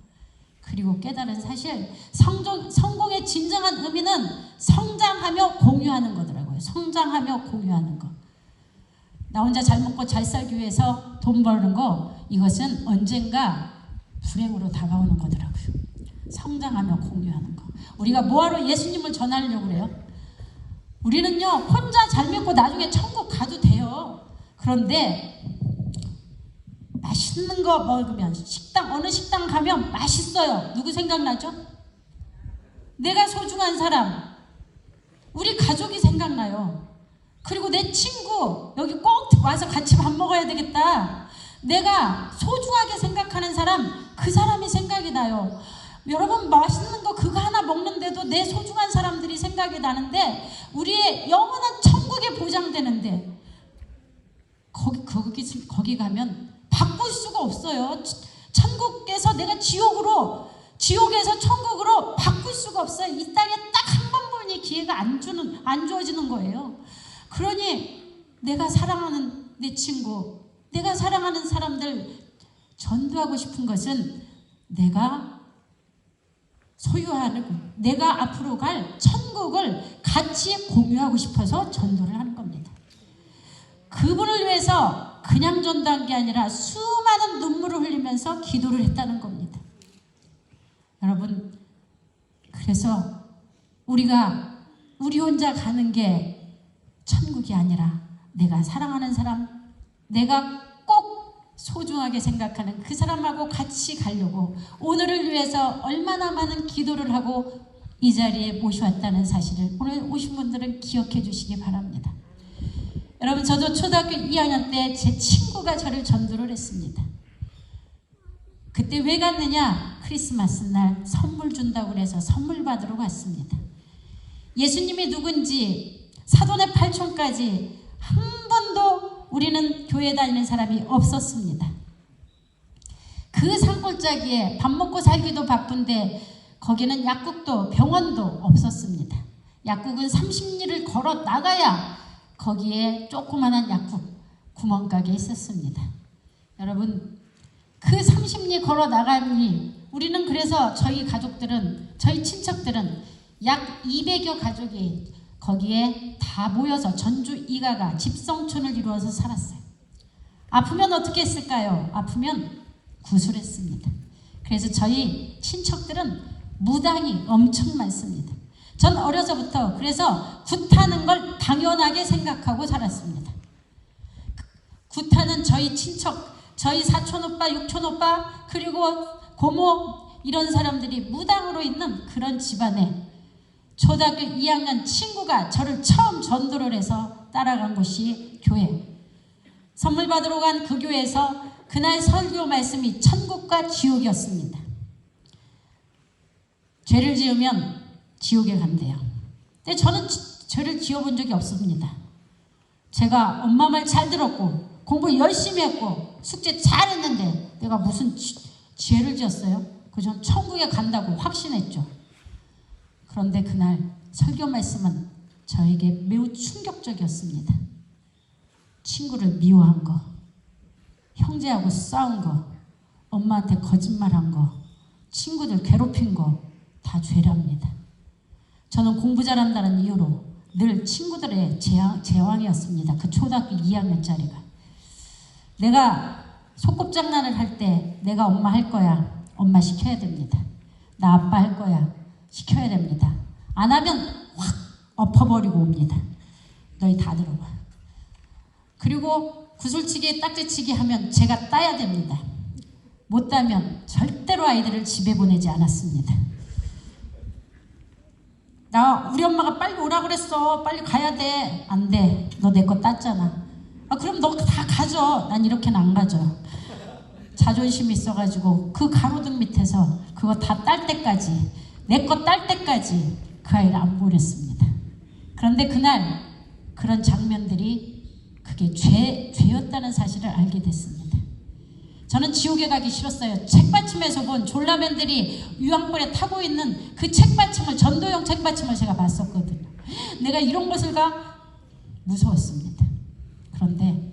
그리고 깨달은 사실 성공의 진정한 의미는 성장하며 공유하는 거더라고요. 성장하며 공유하는 거. 나 혼자 잘 먹고 잘 살기 위해서 돈 버는 거, 이것은 언젠가 불행으로 다가오는 거더라고요. 성장하며 공유하는 거. 우리가 뭐하러 예수님을 전하려고 그래요? 우리는요, 혼자 잘 믿고 나중에 천국 가도 돼요. 그런데 맛있는 거 먹으면 어느 식당 가면 맛있어요. 누구 생각나죠? 내가 소중한 사람, 우리 가족이 생각나요. 그리고 내 친구, 여기 꼭 와서 같이 밥 먹어야 되겠다. 내가 소중하게 생각하는 사람, 그 사람이 생각이 나요. 여러분, 맛있는 거 그거 하나 먹는데도 내 소중한 사람들이 생각이 나는데, 우리의 영원한 천국에 보장되는데 거기 가면 바꿀 수가 없어요. 천국에서 내가 지옥에서 천국으로 바꿀 수가 없어요. 이 땅에 딱 한 번뿐이 기회가 안 주어지는 거예요. 그러니 내가 사랑하는 내 친구, 내가 사랑하는 사람들 전도하고 싶은 것은 내가 소유하는, 내가 앞으로 갈 천국을 같이 공유하고 싶어서 전도를 하는 겁니다. 그분을 위해서 그냥 전도한 게 아니라 수많은 눈물을 흘리면서 기도를 했다는 겁니다. 여러분, 그래서 우리 혼자 가는 게 천국이 아니라 내가 사랑하는 사람, 내가 꼭 소중하게 생각하는 그 사람하고 같이 가려고 오늘을 위해서 얼마나 많은 기도를 하고 이 자리에 모셔왔다는 사실을 오늘 오신 분들은 기억해 주시기 바랍니다. 여러분, 저도 초등학교 2학년 때 제 친구가 저를 전도를 했습니다. 그때 왜 갔느냐? 크리스마스 날 선물 준다고 그래서 선물 받으러 갔습니다. 예수님이 누군지 사돈의 팔촌까지 한 번도 우리는 교회 다니는 사람이 없었습니다. 그 산골짜기에 밥 먹고 살기도 바쁜데 거기는 약국도 병원도 없었습니다. 약국은 30리를 걸어 나가야 거기에 조그만한 약국 구멍가게 있었습니다. 여러분, 그 30리 걸어 나가니 우리는, 그래서 저희 가족들은, 저희 친척들은 약 200여 가족이 거기에 다 모여서 전주 이가가 집성촌을 이루어서 살았어요. 아프면 어떻게 했을까요? 아프면 구술했습니다. 그래서 저희 친척들은 무당이 엄청 많습니다. 전 어려서부터 그래서 굿하는 걸 당연하게 생각하고 자랐습니다. 굿하는 저희 친척, 저희 사촌오빠, 육촌오빠, 그리고 고모, 이런 사람들이 무당으로 있는 그런 집안에 초등학교 2학년 친구가 저를 처음 전도를 해서 따라간 곳이 교회. 선물 받으러 간 그 교회에서 그날 설교 말씀이 천국과 지옥이었습니다. 죄를 지으면 지옥에 간대요. 근데 저는 죄를 지어본 적이 없습니다. 제가 엄마 말 잘 들었고 공부 열심히 했고 숙제 잘했는데 내가 무슨 죄를 지었어요? 그저 천국에 간다고 확신했죠. 그런데 그날 설교 말씀은 저에게 매우 충격적이었습니다. 친구를 미워한 거, 형제하고 싸운 거, 엄마한테 거짓말한 거, 친구들 괴롭힌 거 다 죄랍니다. 저는 공부 잘한다는 이유로 늘 친구들의 제왕이었습니다. 그 초등학교 2학년짜리가. 내가 소꿉장난을 할 때 내가 엄마 할 거야. 엄마 시켜야 됩니다. 나 아빠 할 거야. 시켜야 됩니다. 안 하면 확 엎어버리고 옵니다. 너희 다 들어봐. 그리고 구슬치기, 딱지치기 하면 제가 따야 됩니다. 못 따면 절대로 아이들을 집에 보내지 않았습니다. 우리 엄마가 빨리 오라 그랬어. 빨리 가야 돼. 안 돼. 너 내 거 땄잖아. 그럼 너 다 가져. 난 이렇게는 안 가져. 자존심이 있어가지고 그 가로등 밑에서 그거 다 딸 때까지, 내 거 딸 때까지 그 아이를 안 보냈습니다. 그런데 그날 그런 장면들이 그게 죄였다는 사실을 알게 됐습니다. 저는 지옥에 가기 싫었어요. 책받침에서 본 졸라맨들이 유황불에 타고 있는 그 책받침을, 전도용 책받침을 제가 봤었거든요. 내가 이런 것을 가? 무서웠습니다. 그런데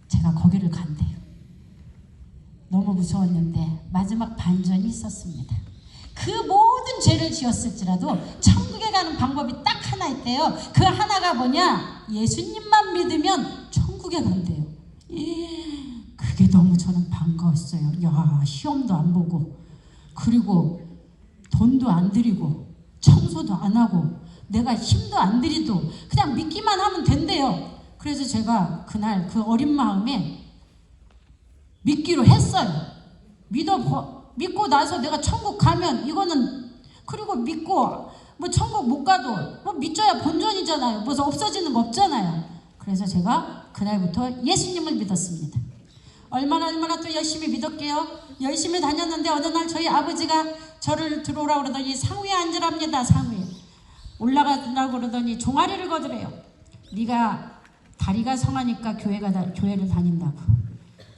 제가 거기를 간대요. 너무 무서웠는데 마지막 반전이 있었습니다. 그 모든 죄를 지었을지라도 천국에 가는 방법이 딱 하나 있대요. 그 하나가 뭐냐? 예수님만 믿으면 천국에 간대요. 그게 너무 저는 반가웠어요. 야, 시험도 안 보고, 그리고 돈도 안 들이고, 청소도 안 하고, 내가 힘도 안 들이도 그냥 믿기만 하면 된대요. 그래서 제가 그날 그 어린 마음에 믿기로 했어요. 믿고 나서 내가 천국 가면 이거는, 그리고 믿고 뭐 천국 못 가도 뭐 믿져야 본전이잖아요. 뭐 없어지는 거 없잖아요. 그래서 제가 그날부터 예수님을 믿었습니다. 얼마나 또 열심히 믿었게요. 열심히 다녔는데 어느 날 저희 아버지가 저를 들어오라고 그러더니 상위에 앉으랍니다. 상위에 올라가려고 그러더니 종아리를 거드래요. 네가 다리가 성하니까 교회를 다닌다고,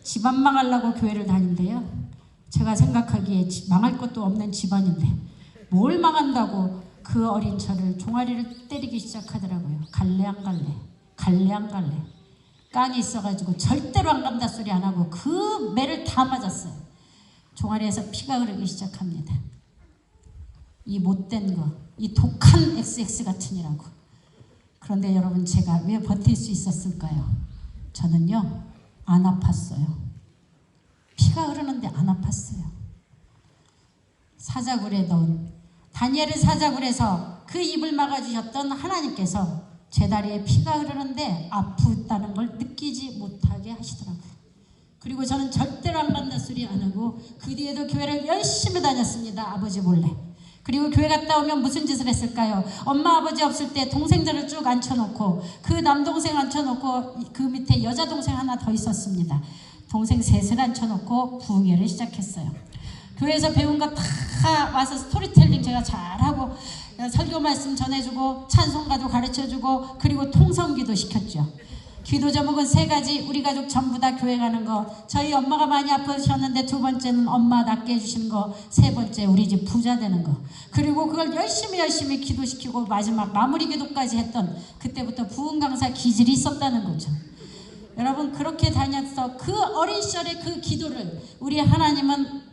집안 망하려고 교회를 다닌대요. 제가 생각하기에 망할 것도 없는 집안인데 뭘 망한다고 그 어린 저를 종아리를 때리기 시작하더라고요. 갈래 안 갈래, 갈래 안 갈래. 깡이 있어가지고 절대로 안 간다 소리 안 하고 그 매를 다 맞았어요. 종아리에서 피가 흐르기 시작합니다. 이 못된 거, 이 독한 XX 같으니라고. 그런데 여러분, 제가 왜 버틸 수 있었을까요? 저는요, 안 아팠어요. 피가 흐르는데 안 아팠어요. 사자굴에 넣은, 다니엘을 사자굴에서 그 입을 막아주셨던 하나님께서 제 다리에 피가 흐르는데 아프다는 걸 느끼지 못하게 하시더라고요. 그리고 저는 절대로 안 간다 소리 안 하고 그 뒤에도 교회를 열심히 다녔습니다. 아버지 몰래. 그리고 교회 갔다 오면 무슨 짓을 했을까요? 엄마 아버지 없을 때 동생들을 쭉 앉혀놓고, 그 남동생 앉혀놓고 그 밑에 여자동생 하나 더 있었습니다. 동생 셋을 앉혀놓고 부흥회를 시작했어요. 교회에서 배운 거 다 와서 스토리텔링 제가 잘하고 설교 말씀 전해주고 찬송가도 가르쳐주고, 그리고 통성기도 시켰죠. 기도 제목은 3가지. 우리 가족 전부 다 교회 가는 거, 저희 엄마가 많이 아프셨는데 2번째는 엄마 낫게 해주시는 거, 3번째 우리 집 부자 되는 거. 그리고 그걸 열심히 기도시키고 마지막 마무리 기도까지 했던, 그때부터 부흥 강사 기질이 있었다는 거죠. 여러분, 그렇게 다녀서 그 어린 시절의 그 기도를 우리 하나님은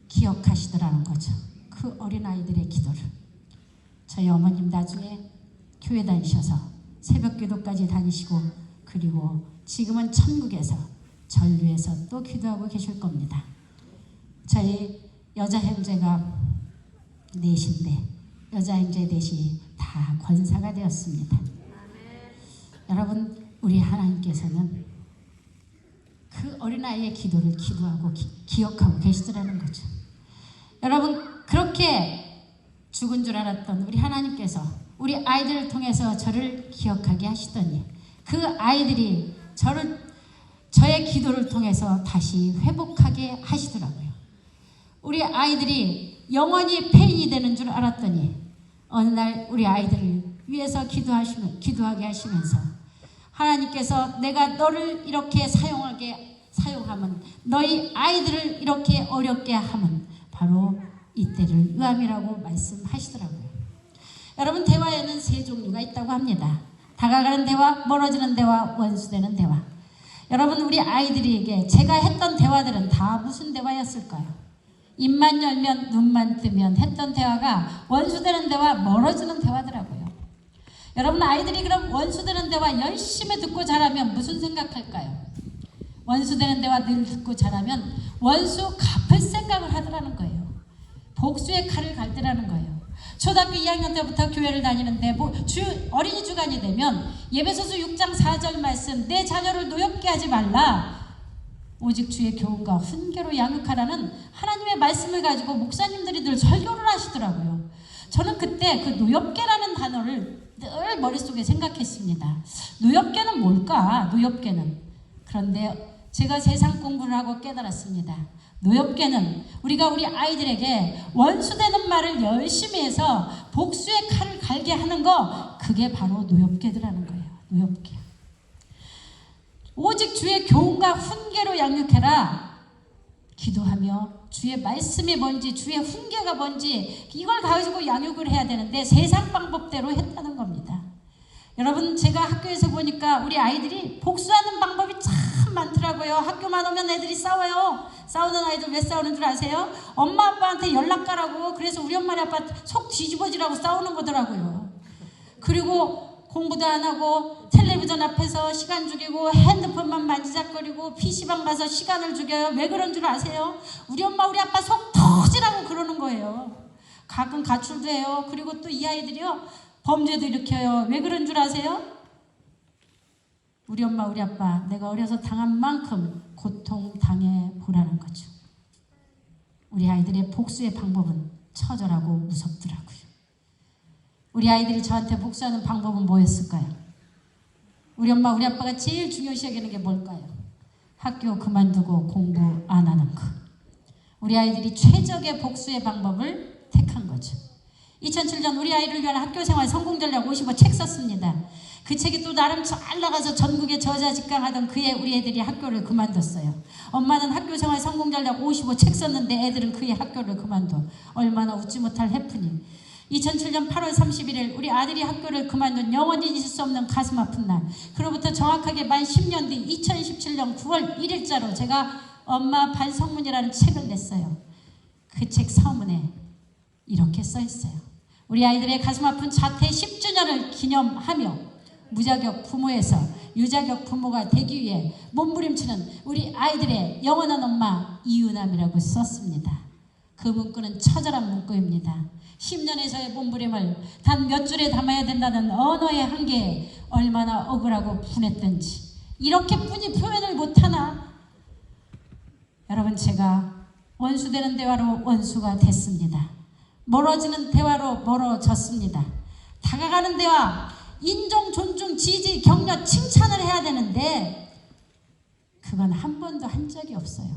기억하시더라는 거죠. 그 어린아이들의 기도를. 저희 어머님 나중에 교회 다니셔서 새벽 기도까지 다니시고, 그리고 지금은 천국에서 전류에서 또 기도하고 계실 겁니다. 저희 여자 형제가 넷인데 여자 형제 넷이 다 권사가 되었습니다. 여러분, 우리 하나님께서는 그 어린아이의 기도를 기도하고 기억하고 계시더라는 거죠. 여러분, 그렇게 죽은 줄 알았던 우리 하나님께서 우리 아이들을 통해서 저를 기억하게 하시더니 그 아이들이 저의 기도를 통해서 다시 회복하게 하시더라고요. 우리 아이들이 영원히 폐인이 되는 줄 알았더니 어느 날 우리 아이들을 위해서 기도하게 하시면서 하나님께서 내가 너를 이렇게 사용하면, 너희 아이들을 이렇게 어렵게 하면 바로 이때를 유암이라고 말씀하시더라고요. 여러분, 대화에는 3종류가 있다고 합니다. 다가가는 대화, 멀어지는 대화, 원수되는 대화. 여러분, 우리 아이들에게 제가 했던 대화들은 다 무슨 대화였을까요? 입만 열면 눈만 뜨면 했던 대화가 원수되는 대화, 멀어지는 대화더라고요. 여러분, 아이들이 그럼 원수되는 대화 열심히 듣고 자라면 무슨 생각할까요? 원수되는 대화 늘 듣고 자라면 원수 갚을 생각을 하더라는 거예요. 복수의 칼을 갈더라는 거예요. 초등학교 2학년 때부터 교회를 다니는데 어린이 주간이 되면 예배소서 6장 4절 말씀, 내 자녀를 노엽게 하지 말라, 오직 주의 교훈과 훈계로 양육하라는 하나님의 말씀을 가지고 목사님들이 늘 설교를 하시더라고요. 저는 그때 그 노엽게라는 단어를 늘 머릿속에 생각했습니다. 노엽게는 뭘까? 노엽게는. 그런데 제가 세상 공부를 하고 깨달았습니다. 노엽게는 우리가 우리 아이들에게 원수되는 말을 열심히 해서 복수의 칼을 갈게 하는 거, 그게 바로 노엽게더라는 거예요. 노엽게. 오직 주의 교훈과 훈계로 양육해라. 기도하며 주의 말씀이 뭔지, 주의 훈계가 뭔지 이걸 가지고 양육을 해야 되는데 세상 방법대로 했다는 겁니다. 여러분, 제가 학교에서 보니까 우리 아이들이 복수하는 방법이 참 많더라고요. 학교만 오면 애들이 싸워요. 싸우는 아이들 왜 싸우는 줄 아세요? 엄마 아빠한테 연락 가라고, 그래서 우리 엄마 아빠 속 뒤집어지라고 싸우는 거더라고요. 그리고 공부도 안 하고 텔레비전 앞에서 시간 죽이고 핸드폰만 만지작거리고 PC방 가서 시간을 죽여요. 왜 그런 줄 아세요? 우리 엄마 우리 아빠 속 터지라고 그러는 거예요. 가끔 가출도 해요. 그리고 또 이 아이들이요, 범죄도 일으켜요. 왜 그런 줄 아세요? 우리 엄마 우리 아빠 내가 어려서 당한 만큼 고통당해 보라는 거죠. 우리 아이들의 복수의 방법은 처절하고 무섭더라고요. 우리 아이들이 저한테 복수하는 방법은 뭐였을까요? 우리 엄마 우리 아빠가 제일 중요시 여기는 게 뭘까요? 학교 그만두고 공부 안 하는 거. 우리 아이들이 최적의 복수의 방법을 택한 거죠. 2007년 우리 아이를 위한 학교생활 성공전략 55 책 썼습니다. 그 책이 또 나름 잘 나가서 전국에 저자직강하던 그해 우리 애들이 학교를 그만뒀어요. 엄마는 학교생활 성공전략 55 책 썼는데 애들은 그해 학교를 그만둬. 얼마나 웃지 못할 해프닝. 2007년 8월 31일 우리 아들이 학교를 그만둔 영원히 잊을 수 없는 가슴 아픈 날. 그로부터 정확하게 만 10년 뒤 2017년 9월 1일자로 제가 엄마 반성문이라는 책을 냈어요. 그 책 서문에 이렇게 써있어요. 우리 아이들의 가슴 아픈 자퇴 10주년을 기념하며 무자격 부모에서 유자격 부모가 되기 위해 몸부림치는 우리 아이들의 영원한 엄마 이유남이라고 썼습니다. 그 문구는 처절한 문구입니다. 10년에서의 몸부림을 단 몇 줄에 담아야 된다는 언어의 한계에 얼마나 억울하고 분했던지 이렇게뿐이 표현을 못하나? 여러분, 제가 원수되는 대화로 원수가 됐습니다. 멀어지는 대화로 멀어졌습니다. 다가가는 대화, 인정, 존중, 지지, 격려, 칭찬을 해야 되는데 그건 한 번도 한 적이 없어요.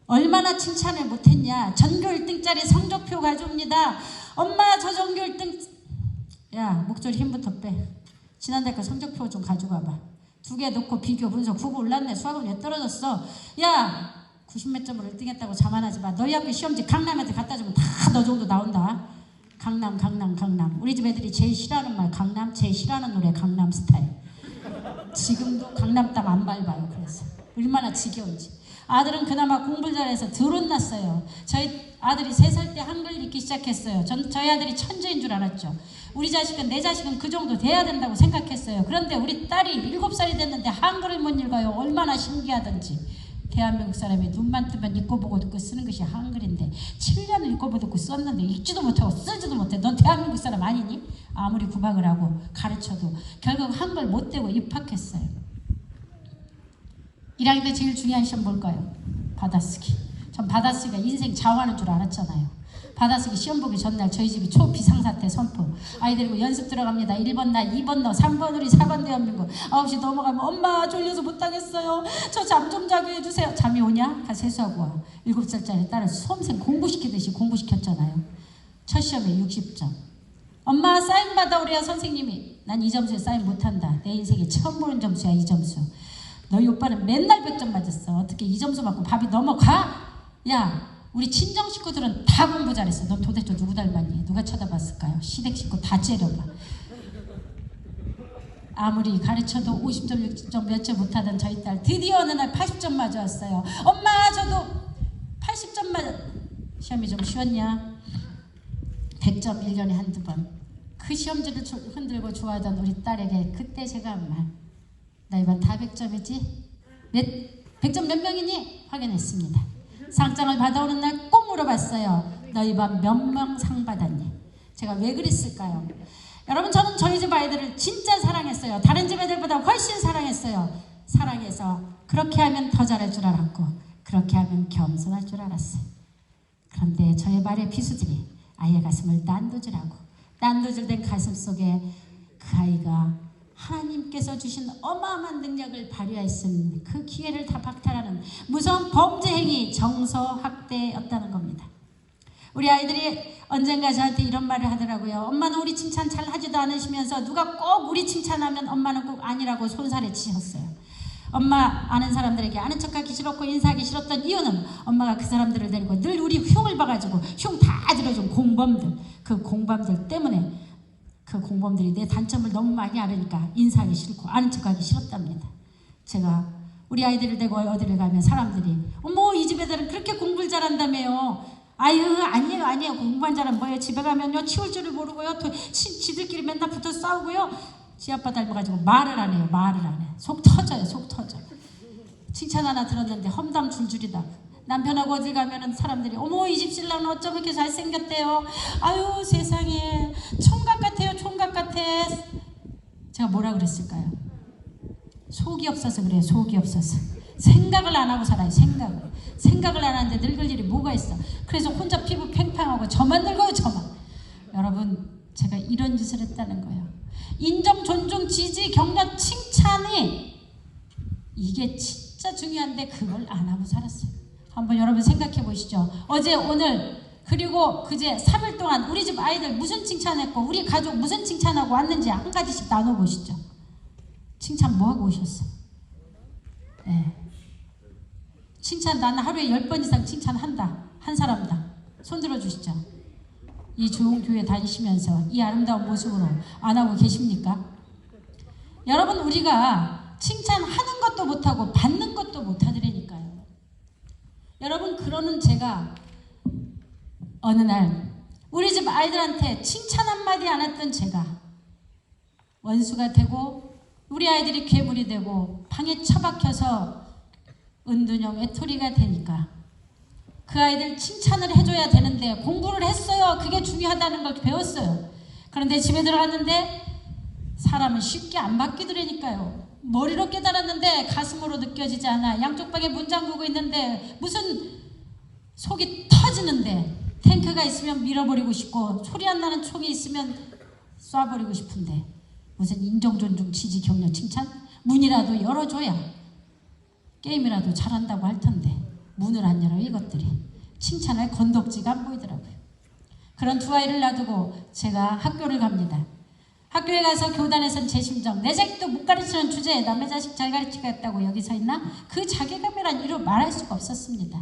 얼마나 칭찬을 못했냐. 전교 1등짜리 성적표 가져옵니다. 엄마 저 전교 1등. 야, 목소리 힘부터 빼. 지난달 거 성적표 좀 가지고 와봐. 2개 놓고 비교 분석. 국어 올랐네. 수학은 왜 떨어졌어? 야, 90몇 점으로 1등 했다고 자만하지 마. 너희 학교 시험지 강남한테 갖다 주면 다 너 정도 나온다. 강남, 강남, 강남. 우리 집 애들이 제일 싫어하는 말 강남, 제일 싫어하는 노래 강남 스타일. 지금도 강남 땅 안 밟아요. 그래서 얼마나 지겨운지. 아들은 그나마 공부를 잘해서 드론 났어요. 저희 아들이 3살 때 한글 읽기 시작했어요. 저희 아들이 천재인 줄 알았죠. 우리 자식은 내 자식은 그 정도 돼야 된다고 생각했어요. 그런데 우리 딸이 7살이 됐는데 한글을 못 읽어요. 얼마나 신기하던지. 대한민국 사람이 눈만 뜨면 읽고 보고 듣고 쓰는 것이 한글인데 7년을 읽고 보고 듣고 썼는데 읽지도 못하고 쓰지도 못해. 넌 대한민국 사람 아니니? 아무리 구박을 하고 가르쳐도 결국 한글 못 되고 입학했어요. 1학년 때 제일 중요한 시험 뭘까요? 받아쓰기. 전 받아쓰기가 인생 좌우하는 줄 알았잖아요. 받아쓰기 시험 보기 전날 저희 집이 초비상사태 선포. 아이 데리고 연습 들어갑니다. 1번 나, 2번 너, 3번 우리, 4번 대한민국. 9시 넘어가면 엄마 졸려서 못하겠어요. 저 잠 좀 자게 해주세요. 잠이 오냐? 가 세수하고 와. 7살짜리 딸을 수험생 공부시키듯이 공부시켰잖아요. 첫 시험에 60점. 엄마 사인 받아오래요 선생님이. 난 이 점수에 사인 못한다. 내 인생에 처음 보는 점수야 이 점수. 너희 오빠는 맨날 100점 맞았어. 어떻게 이 점수 맞고 밥이 넘어가? 야, 우리 친정 식구들은 다 공부 잘했어. 넌 도대체 누구 닮았니? 누가 쳐다봤을까요? 시댁 식구 다 째려봐. 아무리 가르쳐도 50점, 60점 몇 점 못하던 저희 딸 드디어 어느 날 80점 맞아왔어요. 엄마 저도 80점 맞아. 시험이 좀 쉬웠냐? 100점 1년에 한두 번. 그 시험지를 흔들고 좋아하던 우리 딸에게 그때 제가 한 말. 나 이번 다 100점이지? 100점 몇 명이니? 확인했습니다. 상장을 받아오는 날 꼭 물어봤어요. 너 이번 몇 명 상 받았니? 제가 왜 그랬을까요? 여러분, 저는 저희 집 아이들을 진짜 사랑했어요. 다른 집 애들보다 훨씬 사랑했어요. 사랑해서 그렇게 하면 더 잘할 줄 알았고 그렇게 하면 겸손할 줄 알았어요. 그런데 저의 말의 비수들이 아이의 가슴을 난도질된 가슴 속에 그 아이가 하나님께서 주신 어마어마한 능력을 발휘할 수 있는 그 기회를 다 박탈하는 무서운 범죄 행위, 정서 학대였다는 겁니다. 우리 아이들이 언젠가 저한테 이런 말을 하더라고요. 엄마는 우리 칭찬 잘 하지도 않으시면서 누가 꼭 우리 칭찬하면 엄마는 꼭 아니라고 손살에 치셨어요. 엄마 아는 사람들에게 아는 척하기 싫었고 인사하기 싫었던 이유는 엄마가 그 사람들을 데리고 늘 우리 흉을 봐가지고 흉 다 들어준 공범들, 그 공범들 때문에 그 공범들이 내 단점을 너무 많이 알으니까 인사하기 싫고 아는 척하기 싫었답니다. 제가 우리 아이들을 데리고 어디를 가면 사람들이 어머 이 집 애들은 그렇게 공부를 잘한다며요. 아유 아니에요 공부만 잘하면 뭐예요. 집에 가면요 치울 줄을 모르고요 지들끼리 맨날 붙어 싸우고요. 지 아빠 닮아가지고 말을 안 해요. 속 터져요. 칭찬 하나 들었는데 험담 줄줄이다. 남편하고 어딜 가면은 사람들이 어머 이 집 신랑은 어쩜 이렇게 잘생겼대요. 아유 세상에 총각 같아요. 제가 뭐라 그랬을까요? 속이 없어서 그래요. 속이 없어서 생각을 안 하고 살아요. 생각을 안 하는데 늙을 일이 뭐가 있어. 그래서 혼자 피부 팽팽하고 저만 늙어요. 저만. 여러분 제가 이런 짓을 했다는 거예요. 인정, 존중, 지지, 격려, 칭찬이 이게 진짜 중요한데 그걸 안 하고 살았어요. 한번 여러분 생각해 보시죠. 어제 오늘 그리고 그제 3일 동안 우리 집 아이들 무슨 칭찬했고 우리 가족 무슨 칭찬하고 왔는지 한 가지씩 나눠보시죠. 칭찬 뭐하고 오셨어요? 네. 칭찬 나는 하루에 10번 이상 칭찬한다. 한 사람당. 손 들어주시죠. 이 좋은 교회 다니시면서 이 아름다운 모습으로 안 하고 계십니까? 여러분 우리가 칭찬하는 것도 못하고 받는 것도 못하더라니까요. 여러분 그러는 제가 어느 날 우리 집 아이들한테 칭찬 한마디 안 했던 제가 원수가 되고 우리 아이들이 괴물이 되고 방에 처박혀서 은둔형 외톨이가 되니까 그 아이들 칭찬을 해줘야 되는데 공부를 했어요. 그게 중요하다는 걸 배웠어요. 그런데 집에 들어갔는데 사람은 쉽게 안 바뀌더라니까요. 머리로 깨달았는데 가슴으로 느껴지지 않아. 양쪽 방에 문 잠그고 있는데 무슨 속이 터지는데 탱크가 있으면 밀어버리고 싶고 소리 안 나는 총이 있으면 쏴버리고 싶은데 무슨 인정, 존중, 지지, 격려, 칭찬? 문이라도 열어줘야 게임이라도 잘한다고 할 텐데 문을 안 열어요. 이것들이 칭찬할 건덕지가 안 보이더라고요. 그런 두 아이를 놔두고 제가 학교를 갑니다. 학교에 가서 교단에선 제 심정, 내 자식도 못 가르치는 주제에 남의 자식 잘 가르치겠다고 여기 서 있나? 그 자괴감이란 이루 말할 수가 없었습니다.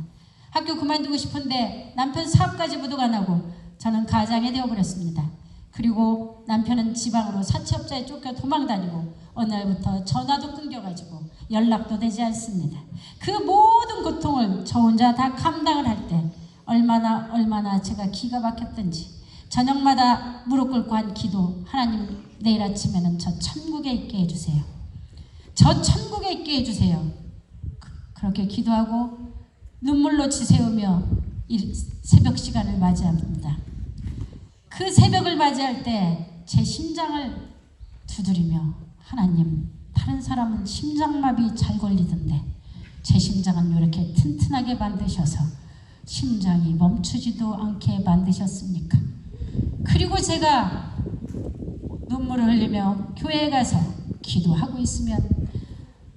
학교 그만두고 싶은데 남편 사업까지 부도가 나고 저는 가장이 되어버렸습니다. 그리고 남편은 지방으로 사채업자에 쫓겨 도망다니고 어느 날부터 전화도 끊겨가지고 연락도 되지 않습니다. 그 모든 고통을 저 혼자 다 감당을 할 때 얼마나 제가 기가 막혔던지 저녁마다 무릎 꿇고 한 기도, 하나님 내일 아침에는 저 천국에 있게 해주세요. 저 천국에 있게 해주세요. 그렇게 기도하고 눈물로 지새우며 이 새벽 시간을 맞이합니다. 그 새벽을 맞이할 때 제 심장을 두드리며 하나님, 다른 사람은 심장마비 잘 걸리던데 제 심장은 이렇게 튼튼하게 만드셔서 심장이 멈추지도 않게 만드셨습니까? 그리고 제가 눈물을 흘리며 교회에 가서 기도하고 있으면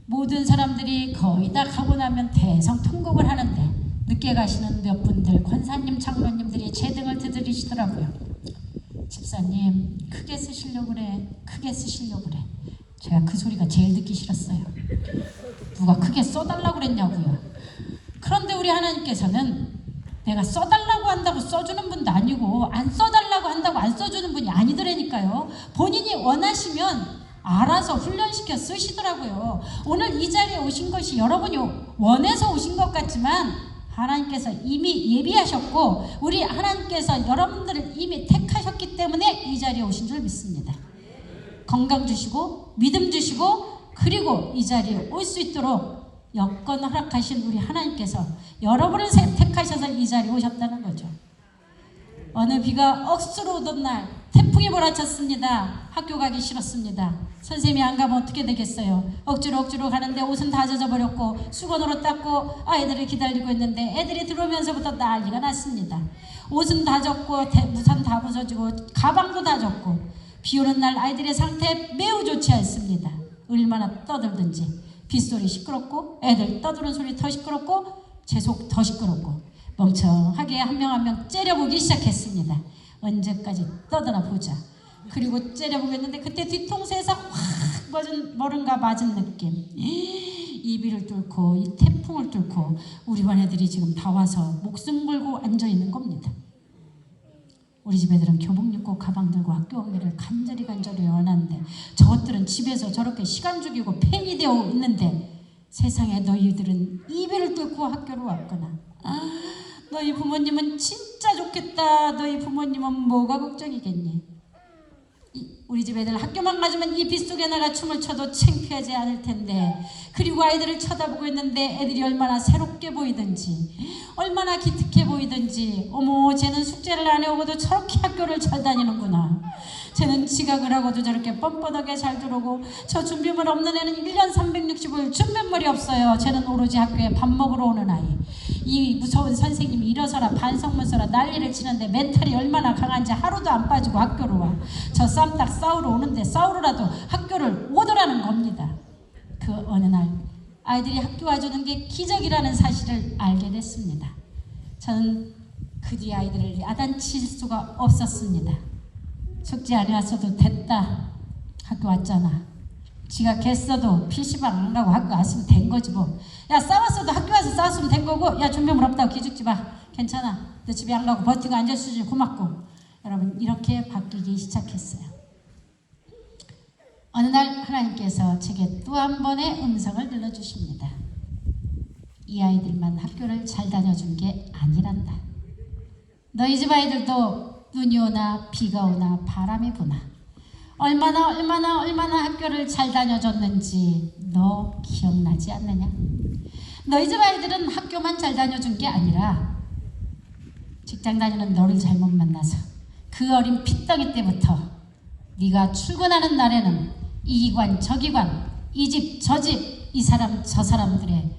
모든 사람들이 거의 다 가고 나면 대성통곡을 하는데 늦게 가시는 몇 분들 권사님, 장로님들이 제 등을 두드리시더라고요. 집사님 크게 쓰시려고 그래. 제가 그 소리가 제일 듣기 싫었어요. 누가 크게 써달라고 그랬냐고요. 그런데 우리 하나님께서는 내가 써달라고 한다고 써주는 분도 아니고 안 써달라고 한다고 안 써주는 분이 아니더라니까요. 본인이 원하시면 알아서 훈련시켜 쓰시더라고요. 오늘 이 자리에 오신 것이 여러분이 원해서 오신 것 같지만 하나님께서 이미 예비하셨고 우리 하나님께서 여러분들을 이미 택하셨기 때문에 이 자리에 오신 줄 믿습니다. 건강 주시고 믿음 주시고 그리고 이 자리에 올 수 있도록 여건 허락하신 우리 하나님께서 여러분을 택하셔서 이 자리에 오셨다는 거죠. 어느 비가 억수로 오던 날 태풍이 몰아쳤습니다. 학교 가기 싫었습니다. 선생님이 안 가면 어떻게 되겠어요. 억지로 가는데 옷은 다 젖어버렸고 수건으로 닦고 아이들을 기다리고 있는데 애들이 들어오면서부터 난리가 났습니다. 옷은 다 젖고 우산 다 부서지고 가방도 다 젖고 비 오는 날 아이들의 상태 매우 좋지 않습니다. 얼마나 떠들든지 빗소리 시끄럽고 애들 떠드는 소리 더 시끄럽고 제 속 더 시끄럽고 멍청하게 한 명 한 명 째려보기 시작했습니다. 언제까지 떠드나 보자. 그리고 째려보겠는데 그때 뒤통수에서 확 뭐른가 맞은 느낌. 이 비를 뚫고 이 태풍을 뚫고 우리 반 애들이 지금 다 와서 목숨 걸고 앉아있는 겁니다. 우리 집 애들은 교복 입고 가방 들고 학교 오기를 간절히 원하는데 저것들은 집에서 저렇게 시간 죽이고 팽이 되어 있는데 세상에 너희들은 이별을 뚫고 학교로 왔거나 너희 부모님은 진짜 좋겠다. 너희 부모님은 뭐가 걱정이겠니? 우리 집 애들 학교만 가지면 이 빗속에 나가 춤을 춰도 창피하지 않을 텐데 그리고 아이들을 쳐다보고 있는데 애들이 얼마나 새롭게 보이든지 얼마나 기특해 보이든지 어머 쟤는 숙제를 안 해오고도 저렇게 학교를 잘 다니는구나. 쟤는 지각을 하고도 저렇게 뻔뻔하게 잘 들어오고 저 준비물 없는 애는 1년 365일 준비물이 없어요. 쟤는 오로지 학교에 밥 먹으러 오는 아이. 이 무서운 선생님이 일어서라 반성문 써라 난리를 치는데 멘탈이 얼마나 강한지 하루도 안 빠지고 학교로 와. 저 쌈딱 싸우러 오는데 싸우러라도 학교를 오더라는 겁니다. 그 어느 날 아이들이 학교 와주는 게 기적이라는 사실을 알게 됐습니다. 저는 그 뒤 아이들을 야단칠 수가 없었습니다. 숙제 안 해왔어도 됐다. 학교 왔잖아. 지각했어도 PC방 안 가고 학교 왔으면 된 거지 뭐. 야 싸웠어도 학교 와서 싸웠으면 된 거고 야 준비물 없다고 기죽지 마. 괜찮아. 너 집에 안 가고 버티고 앉아주지 고맙고. 여러분 이렇게 바뀌기 시작했어요. 어느 날 하나님께서 제게 또 한 번의 음성을 들려주십니다. 이 아이들만 학교를 잘 다녀준 게 아니란다. 너희 집 아이들도 눈이 오나 비가 오나 바람이 부나 얼마나 학교를 잘 다녀줬는지 너 기억나지 않느냐? 너희 집 아이들은 학교만 잘 다녀준 게 아니라 직장 다니는 너를 잘못 만나서 그 어린 핏덩이 때부터 네가 출근하는 날에는 이 기관 저 기관 이 집 저 집 이 사람 저 사람들의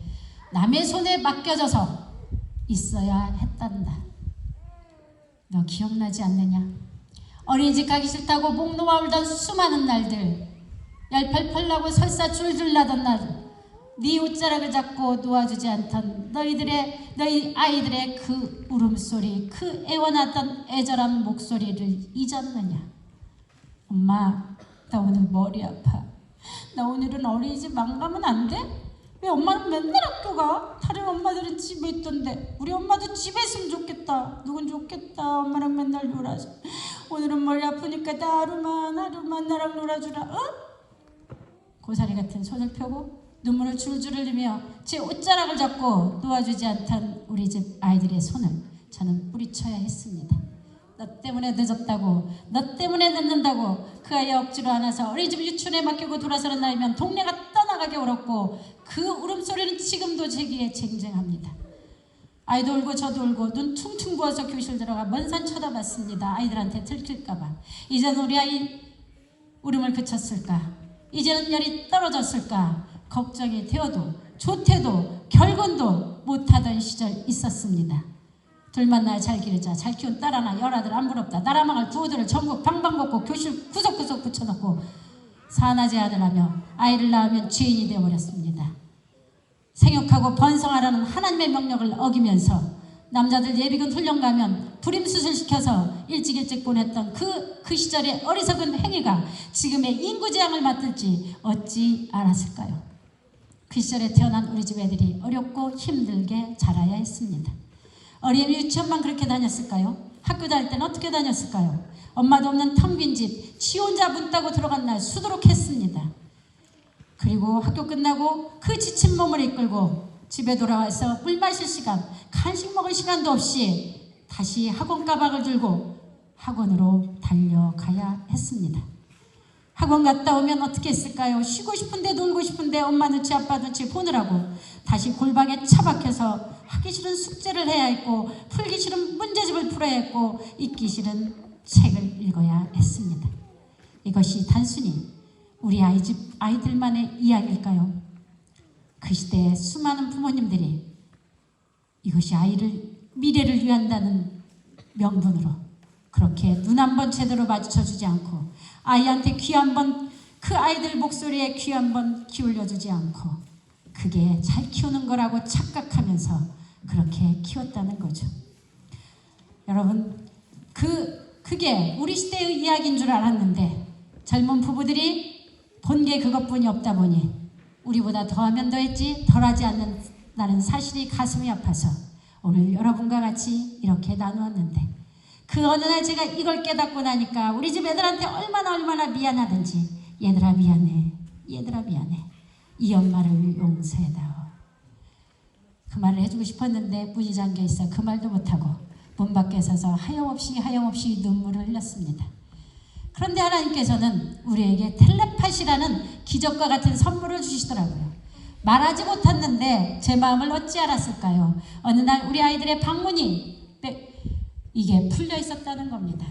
남의 손에 맡겨져서 있어야 했단다. 너 기억나지 않느냐? 어린이집 가기 싫다고 목 놓아 울던 수많은 날들, 열팔팔 나고 설사 줄줄 나던 날, 네 옷자락을 잡고 놓아주지 않던 너희 아이들의 그 울음소리, 그 애원하던 애절한 목소리를 잊었느냐? 엄마, 나 오늘 머리 아파. 나 오늘은 어린이집 안 가면 안 돼? 왜 엄마는 맨날 학교 가? 다른 엄마들은 집에 있던데 우리 엄마도 집에 있으면 좋겠다. 누군 좋겠다. 엄마랑 맨날 놀아줘. 오늘은 머리 아프니까 나 하루만 나랑 놀아주라. 어? 고사리 같은 손을 펴고 눈물을 줄줄 흘리며 제 옷자락을 잡고 놓아주지 않던 우리 집 아이들의 손을 저는 뿌리쳐야 했습니다. 너 때문에 늦었다고, 너 때문에 늦는다고 그 아이 억지로 안아서 어린이집 유치원에 맡기고 돌아서는 날이면 동네가 떠나가게 울었고 그 울음소리는 지금도 제기에 쟁쟁합니다. 아이도 울고 저도 울고 눈 퉁퉁 부어서 교실 들어가 먼 산 쳐다봤습니다. 아이들한테 들킬까봐. 이제는 우리 아이 울음을 그쳤을까? 이제는 열이 떨어졌을까? 걱정이 되어도 조퇴도 결근도 못하던 시절 있었습니다. 둘만 날 잘 기르자. 잘 키운 딸 하나 열아들 안 부럽다. 나라망을 두어들을 전국 방방곡곡 교실 구석구석 붙여놓고 사나제 아들하며 아이를 낳으면 죄인이 되어버렸습니다. 생육하고 번성하라는 하나님의 명령을 어기면서 남자들 예비군 훈련 가면 불임수술시켜서 일찍 보냈던 그 시절의 어리석은 행위가 지금의 인구재앙을 맞들지 어찌 알았을까요? 그 시절에 태어난 우리 집 애들이 어렵고 힘들게 자라야 했습니다. 어린이 유치원만 그렇게 다녔을까요? 학교 다닐 때는 어떻게 다녔을까요? 엄마도 없는 텅 빈 집, 지 혼자 문 따고 들어간 날 수두룩했습니다. 그리고 학교 끝나고 그 지친 몸을 이끌고 집에 돌아와서 물 마실 시간, 간식 먹을 시간도 없이 다시 학원 가방을 들고 학원으로 달려가야 했습니다. 학원 갔다 오면 어떻게 했을까요? 쉬고 싶은데 놀고 싶은데 엄마 눈치 아빠 눈치 보느라고 다시 골방에 처박혀서 하기 싫은 숙제를 해야 했고 풀기 싫은 문제집을 풀어야 했고 읽기 싫은 책을 읽어야 했습니다. 이것이 단순히 우리 아이들만의 이야기일까요? 그 시대의 수많은 부모님들이 이것이 미래를 위한다는 명분으로 그렇게 눈 한 번 제대로 마주쳐주지 않고 아이한테 귀 한 번, 그 아이들 목소리에 귀 한 번 기울여주지 않고 그게 잘 키우는 거라고 착각하면서 그렇게 키웠다는 거죠. 여러분, 그게 우리 시대의 이야기인 줄 알았는데 젊은 부부들이 본 게 그것뿐이 없다 보니 우리보다 더하면 더했지 덜하지 않는다는 사실이 가슴이 아파서 오늘 여러분과 같이 이렇게 나누었는데 그 어느 날 제가 이걸 깨닫고 나니까 우리 집 애들한테 얼마나 미안하든지 얘들아 미안해, 얘들아 미안해, 이 엄마를 용서해다오. 그 말을 해주고 싶었는데 문이 잠겨 있어 그 말도 못하고 문 밖에 서서 하염없이 눈물을 흘렸습니다. 그런데 하나님께서는 우리에게 텔레파시라는 기적과 같은 선물을 주시더라고요. 말하지 못했는데 제 마음을 어찌 알았을까요? 어느 날 우리 아이들의 방문이 이게 풀려 있었다는 겁니다.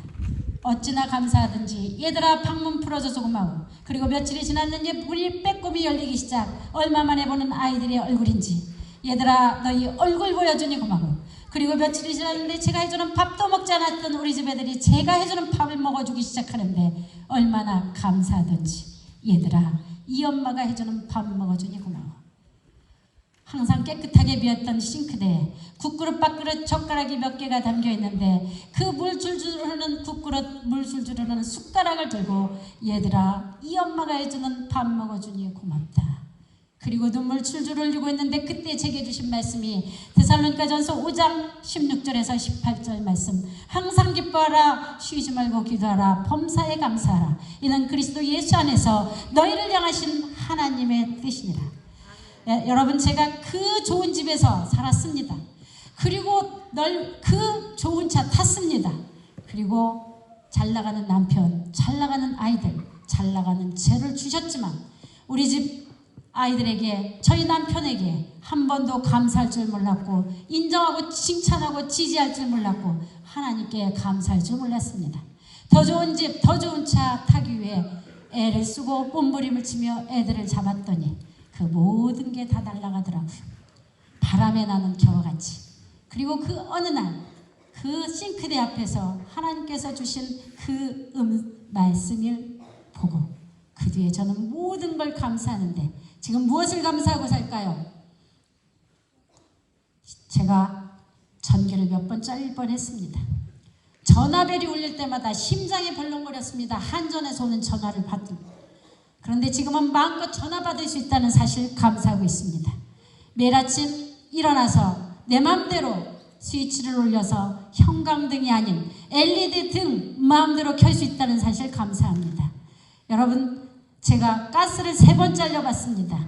어찌나 감사하든지 얘들아 방문 풀어줘서 고마워. 그리고 며칠이 지났는지 문이 빼꼼히 열리기 시작. 얼마 만에 보는 아이들의 얼굴인지 얘들아 너희 얼굴 보여주니 고마워. 그리고 며칠이 지났는데 제가 해주는 밥도 먹지 않았던 우리 집 애들이 제가 해주는 밥을 먹어주기 시작하는데 얼마나 감사하든지 얘들아 이 엄마가 해주는 밥 먹어주니 고마워. 항상 깨끗하게 비었던 싱크대에 국그릇 밥그릇 젓가락이 몇 개가 담겨 있는데 그 물 줄줄 흐르는 국그릇 물 줄줄 흐르는 숟가락을 들고 얘들아 이 엄마가 해주는 밥 먹어주니 고맙다. 그리고 눈물 줄줄 흘리고 있는데 그때 제게 주신 말씀이 데살로니가전서 5장 16절에서 18절 말씀. 항상 기뻐하라, 쉬지 말고 기도하라, 범사에 감사하라. 이는 그리스도 예수 안에서 너희를 향하신 하나님의 뜻이니라. 여러분 제가 그 좋은 집에서 살았습니다. 그리고 그 좋은 차 탔습니다. 그리고 잘 나가는 남편, 잘 나가는 아이들, 잘 나가는 죄를 주셨지만 우리 집 아이들에게 저희 남편에게 한 번도 감사할 줄 몰랐고 인정하고 칭찬하고 지지할 줄 몰랐고 하나님께 감사할 줄 몰랐습니다. 더 좋은 집, 더 좋은 차 타기 위해 애를 쓰고 몸부림을 치며 애들을 잡았더니 그 모든 게 다 날아가더라고요. 바람에 나는 겨와같이. 그리고 그 어느 날 그 싱크대 앞에서 하나님께서 주신 그 말씀을 보고 그 뒤에 저는 모든 걸 감사하는데 지금 무엇을 감사하고 살까요? 제가 전기를 몇 번 잘릴 뻔했습니다. 전화벨이 울릴 때마다 심장이 벌렁거렸습니다. 한전에서 오는 전화를 받은. 그런데 지금은 마음껏 전화 받을 수 있다는 사실 감사하고 있습니다. 매일 아침 일어나서 내 마음대로 스위치를 올려서 형광등이 아닌 LED 등 마음대로 켤 수 있다는 사실 감사합니다. 여러분 제가 가스를 3번 잘려봤습니다.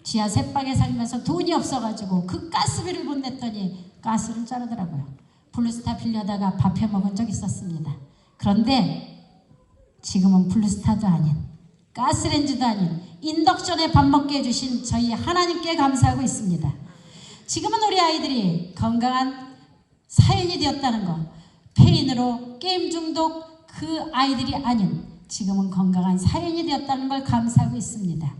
지하 셋방에 살면서 돈이 없어가지고 그 가스비를 못 냈더니 가스를 자르더라고요. 블루스타 빌려다가 밥 해먹은 적 있었습니다. 그런데 지금은 블루스타도 아닌 가스렌지도 아닌 인덕션에 밥 먹게 해주신 저희 하나님께 감사하고 있습니다. 지금은 우리 아이들이 건강한 사연이 되었다는 것, 페인으로 게임 중독 그 아이들이 아닌 지금은 건강한 사연이 되었다는 걸 감사하고 있습니다.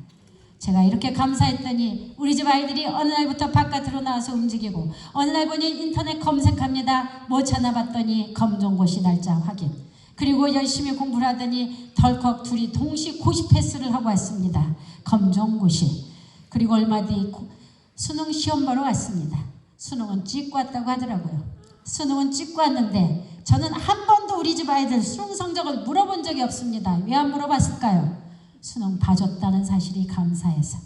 제가 이렇게 감사했더니 우리 집 아이들이 어느 날부터 바깥으로 나와서 움직이고 어느 날 보니 인터넷 검색합니다. 뭐 찾아봤더니 검정고시 날짜 확인. 그리고 열심히 공부를 하더니 덜컥 둘이 동시 고시 패스를 하고 왔습니다. 검정고시. 그리고 얼마 뒤 수능 시험 보러 왔습니다. 수능은 찍고 왔다고 하더라고요. 수능은 찍고 왔는데 저는 한 번도 우리 집 아이들 수능 성적을 물어본 적이 없습니다. 왜 안 물어봤을까요? 수능 봐줬다는 사실이 감사해서.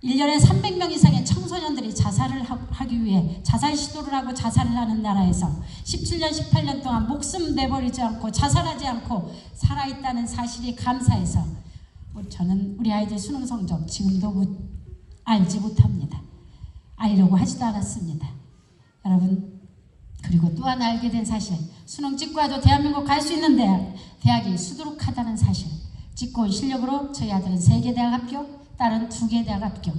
1년에 300명 이상의 청소년들이 자살을 하기 위해 자살 시도를 하고 자살을 하는 나라에서 17년, 18년 동안 목숨 내버리지 않고 자살하지 않고 살아있다는 사실이 감사해서 저는 우리 아이들 수능 성적 지금도 알지 못합니다. 알려고 하지도 않았습니다. 여러분 그리고 또 하나 알게 된 사실, 수능 찍고 와도 대한민국 갈 수 있는 대학이 수두룩하다는 사실. 찍고 온 실력으로 저희 아들은 3개 대학 합격, 딸은 2개 대학 합격.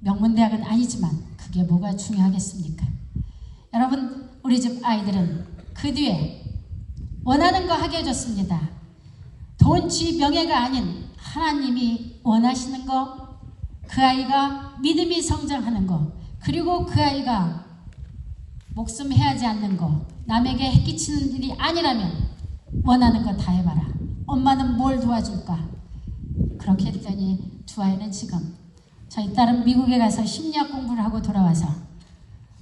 명문대학은 아니지만 그게 뭐가 중요하겠습니까? 여러분 우리 집 아이들은 그 뒤에 원하는 거 하게 해줬습니다. 돈, 지, 명예가 아닌 하나님이 원하시는 거, 그 아이가 믿음이 성장하는 거, 그리고 그 아이가 목숨 해하지 않는 거, 남에게 해끼치는 일이 아니라면 원하는 거 다 해봐라. 엄마는 뭘 도와줄까? 그렇게 했더니 두 아이는 지금 저희 딸은 미국에 가서 심리학 공부를 하고 돌아와서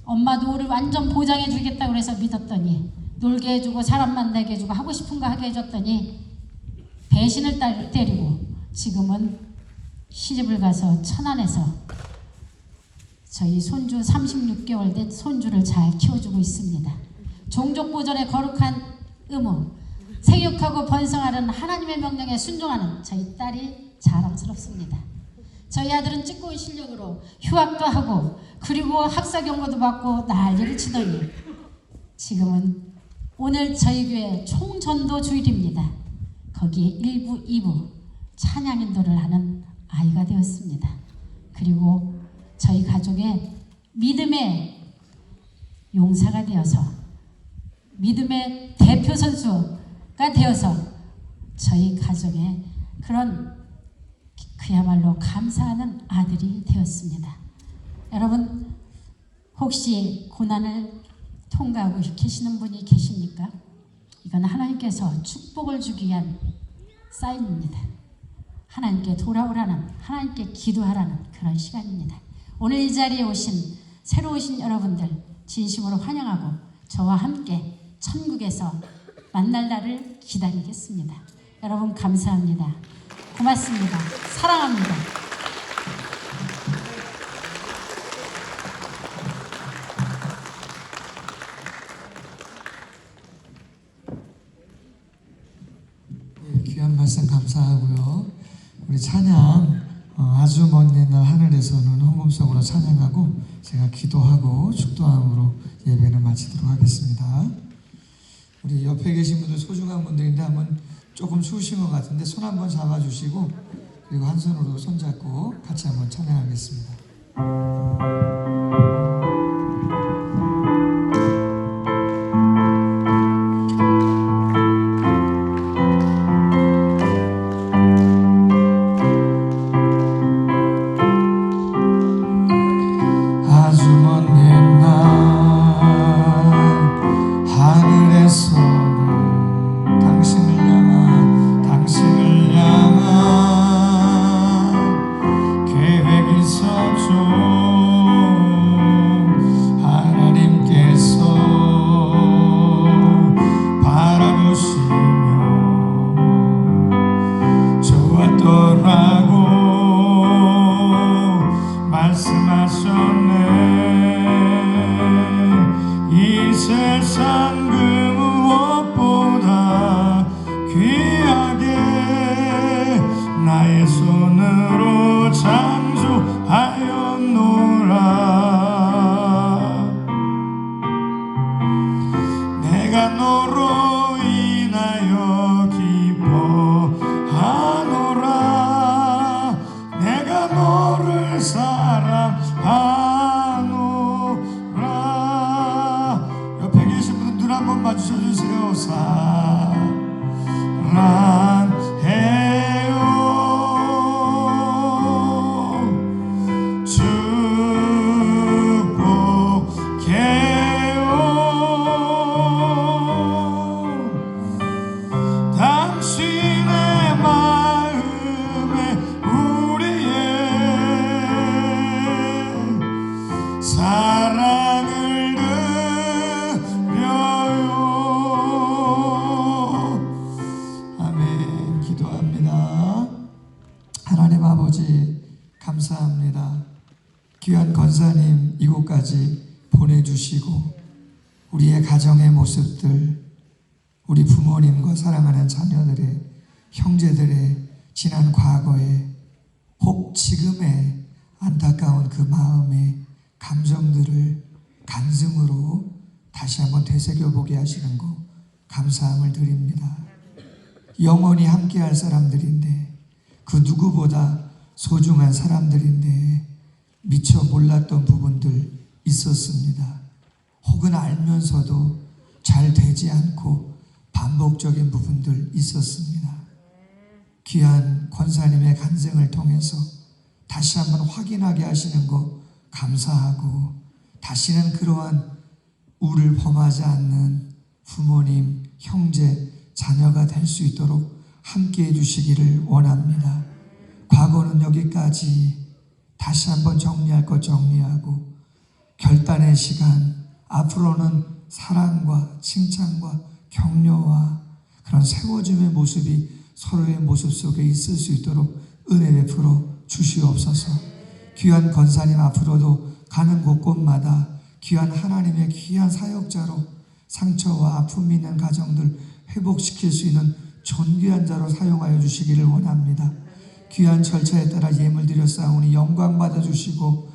엄마 노를 완전 보장해 주겠다고 그래서 믿었더니 놀게 해주고 사람 만나게 해주고 하고 싶은 거 하게 해줬더니 배신을 때리고 지금은 시집을 가서 천안에서 저희 손주 36개월 된 손주를 잘 키워주고 있습니다. 종족 보존의 거룩한 의무, 생육하고 번성하는 하나님의 명령에 순종하는 저희 딸이 자랑스럽습니다. 저희 아들은 찍고 온 실력으로 휴학도 하고 그리고 학사 경고도 받고 난리를 치더니 지금은 오늘 저희 교회 총전도 주일입니다. 거기에 1부, 2부 찬양 인도를 하는 아이가 되었습니다. 그리고 저희 가족의 믿음의 용사가 되어서 믿음의 대표 선수가 되어서 저희 가정의 그런 그야말로 감사하는 아들이 되었습니다. 여러분 혹시 고난을 통과하고 계시는 분이 계십니까? 이건 하나님께서 축복을 주기 위한 사인입니다. 하나님께 돌아오라는, 하나님께 기도하라는 그런 시간입니다. 오늘 이 자리에 오신 새로 오신 여러분들 진심으로 환영하고 저와 함께 천국에서 만날 날을 기다리겠습니다. 여러분 감사합니다. 고맙습니다. 사랑합니다. 귀한 말씀 감사하고요. 우리 찬양 아주 먼 옛날 하늘에서는 헌금성으로 찬양하고 제가 기도하고 축도함으로 예배를 마치도록 하겠습니다. 우리 옆에 계신 분들 소중한 분들인데 한번 조금 추우신 것 같은데 손 한번 잡아주시고 그리고 한 손으로 손잡고 같이 한번 찬양하겠습니다. 감사합니다. 귀한 권사님 이곳까지 보내주시고 우리의 가정의 모습들, 우리 부모님과 사랑하는 자녀들의, 형제들의 지난 과거에 혹 지금의 안타까운 그 마음의 감정들을 간증으로 다시 한번 되새겨보게 하시는 것 감사함을 드립니다. 영원히 함께할 사람들인데 그 누구보다 소중한 사람들인데 미처 몰랐던 부분들 있었습니다. 혹은 알면서도 잘 되지 않고 반복적인 부분들 있었습니다. 귀한 권사님의 간증을 통해서 다시 한번 확인하게 하시는 것 감사하고 다시는 그러한 우를 범하지 않는 부모님, 형제, 자녀가 될 수 있도록 함께해 주시기를 원합니다. 과거는 여기까지, 다시 한번 정리할 것 정리하고 결단의 시간, 앞으로는 사랑과 칭찬과 격려와 그런 세워짐의 모습이 서로의 모습 속에 있을 수 있도록 은혜 베풀어 주시옵소서. 귀한 권사님 앞으로도 가는 곳곳마다 귀한 하나님의 귀한 사역자로 상처와 아픔이 있는 가정들 회복시킬 수 있는 존귀한 자로 사용하여 주시기를 원합니다. 귀한 절차에 따라 예물 드려 싸우니 영광 받아주시고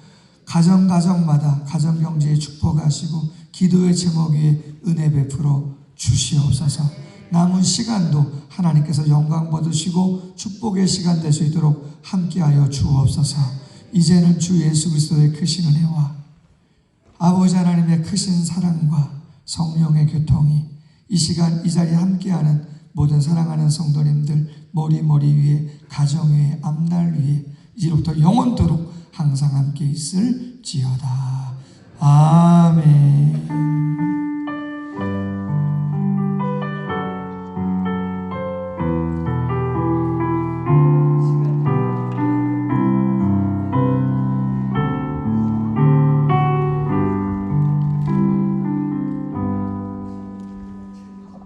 가정마다 가정경제에 축복하시고 기도의 제목 위에 은혜 베풀어 주시옵소서. 남은 시간도 하나님께서 영광 받으시고 축복의 시간 될 수 있도록 함께하여 주옵소서. 이제는 주 예수 그리스도의 크신 은혜와 아버지 하나님의 크신 사랑과 성령의 교통이 이 시간 이 자리에 함께하는 모든 사랑하는 성도님들 머리 위에 가정 위에 앞날 위에 이제부터 영원토록 항상 함께 있을지어다. 아멘.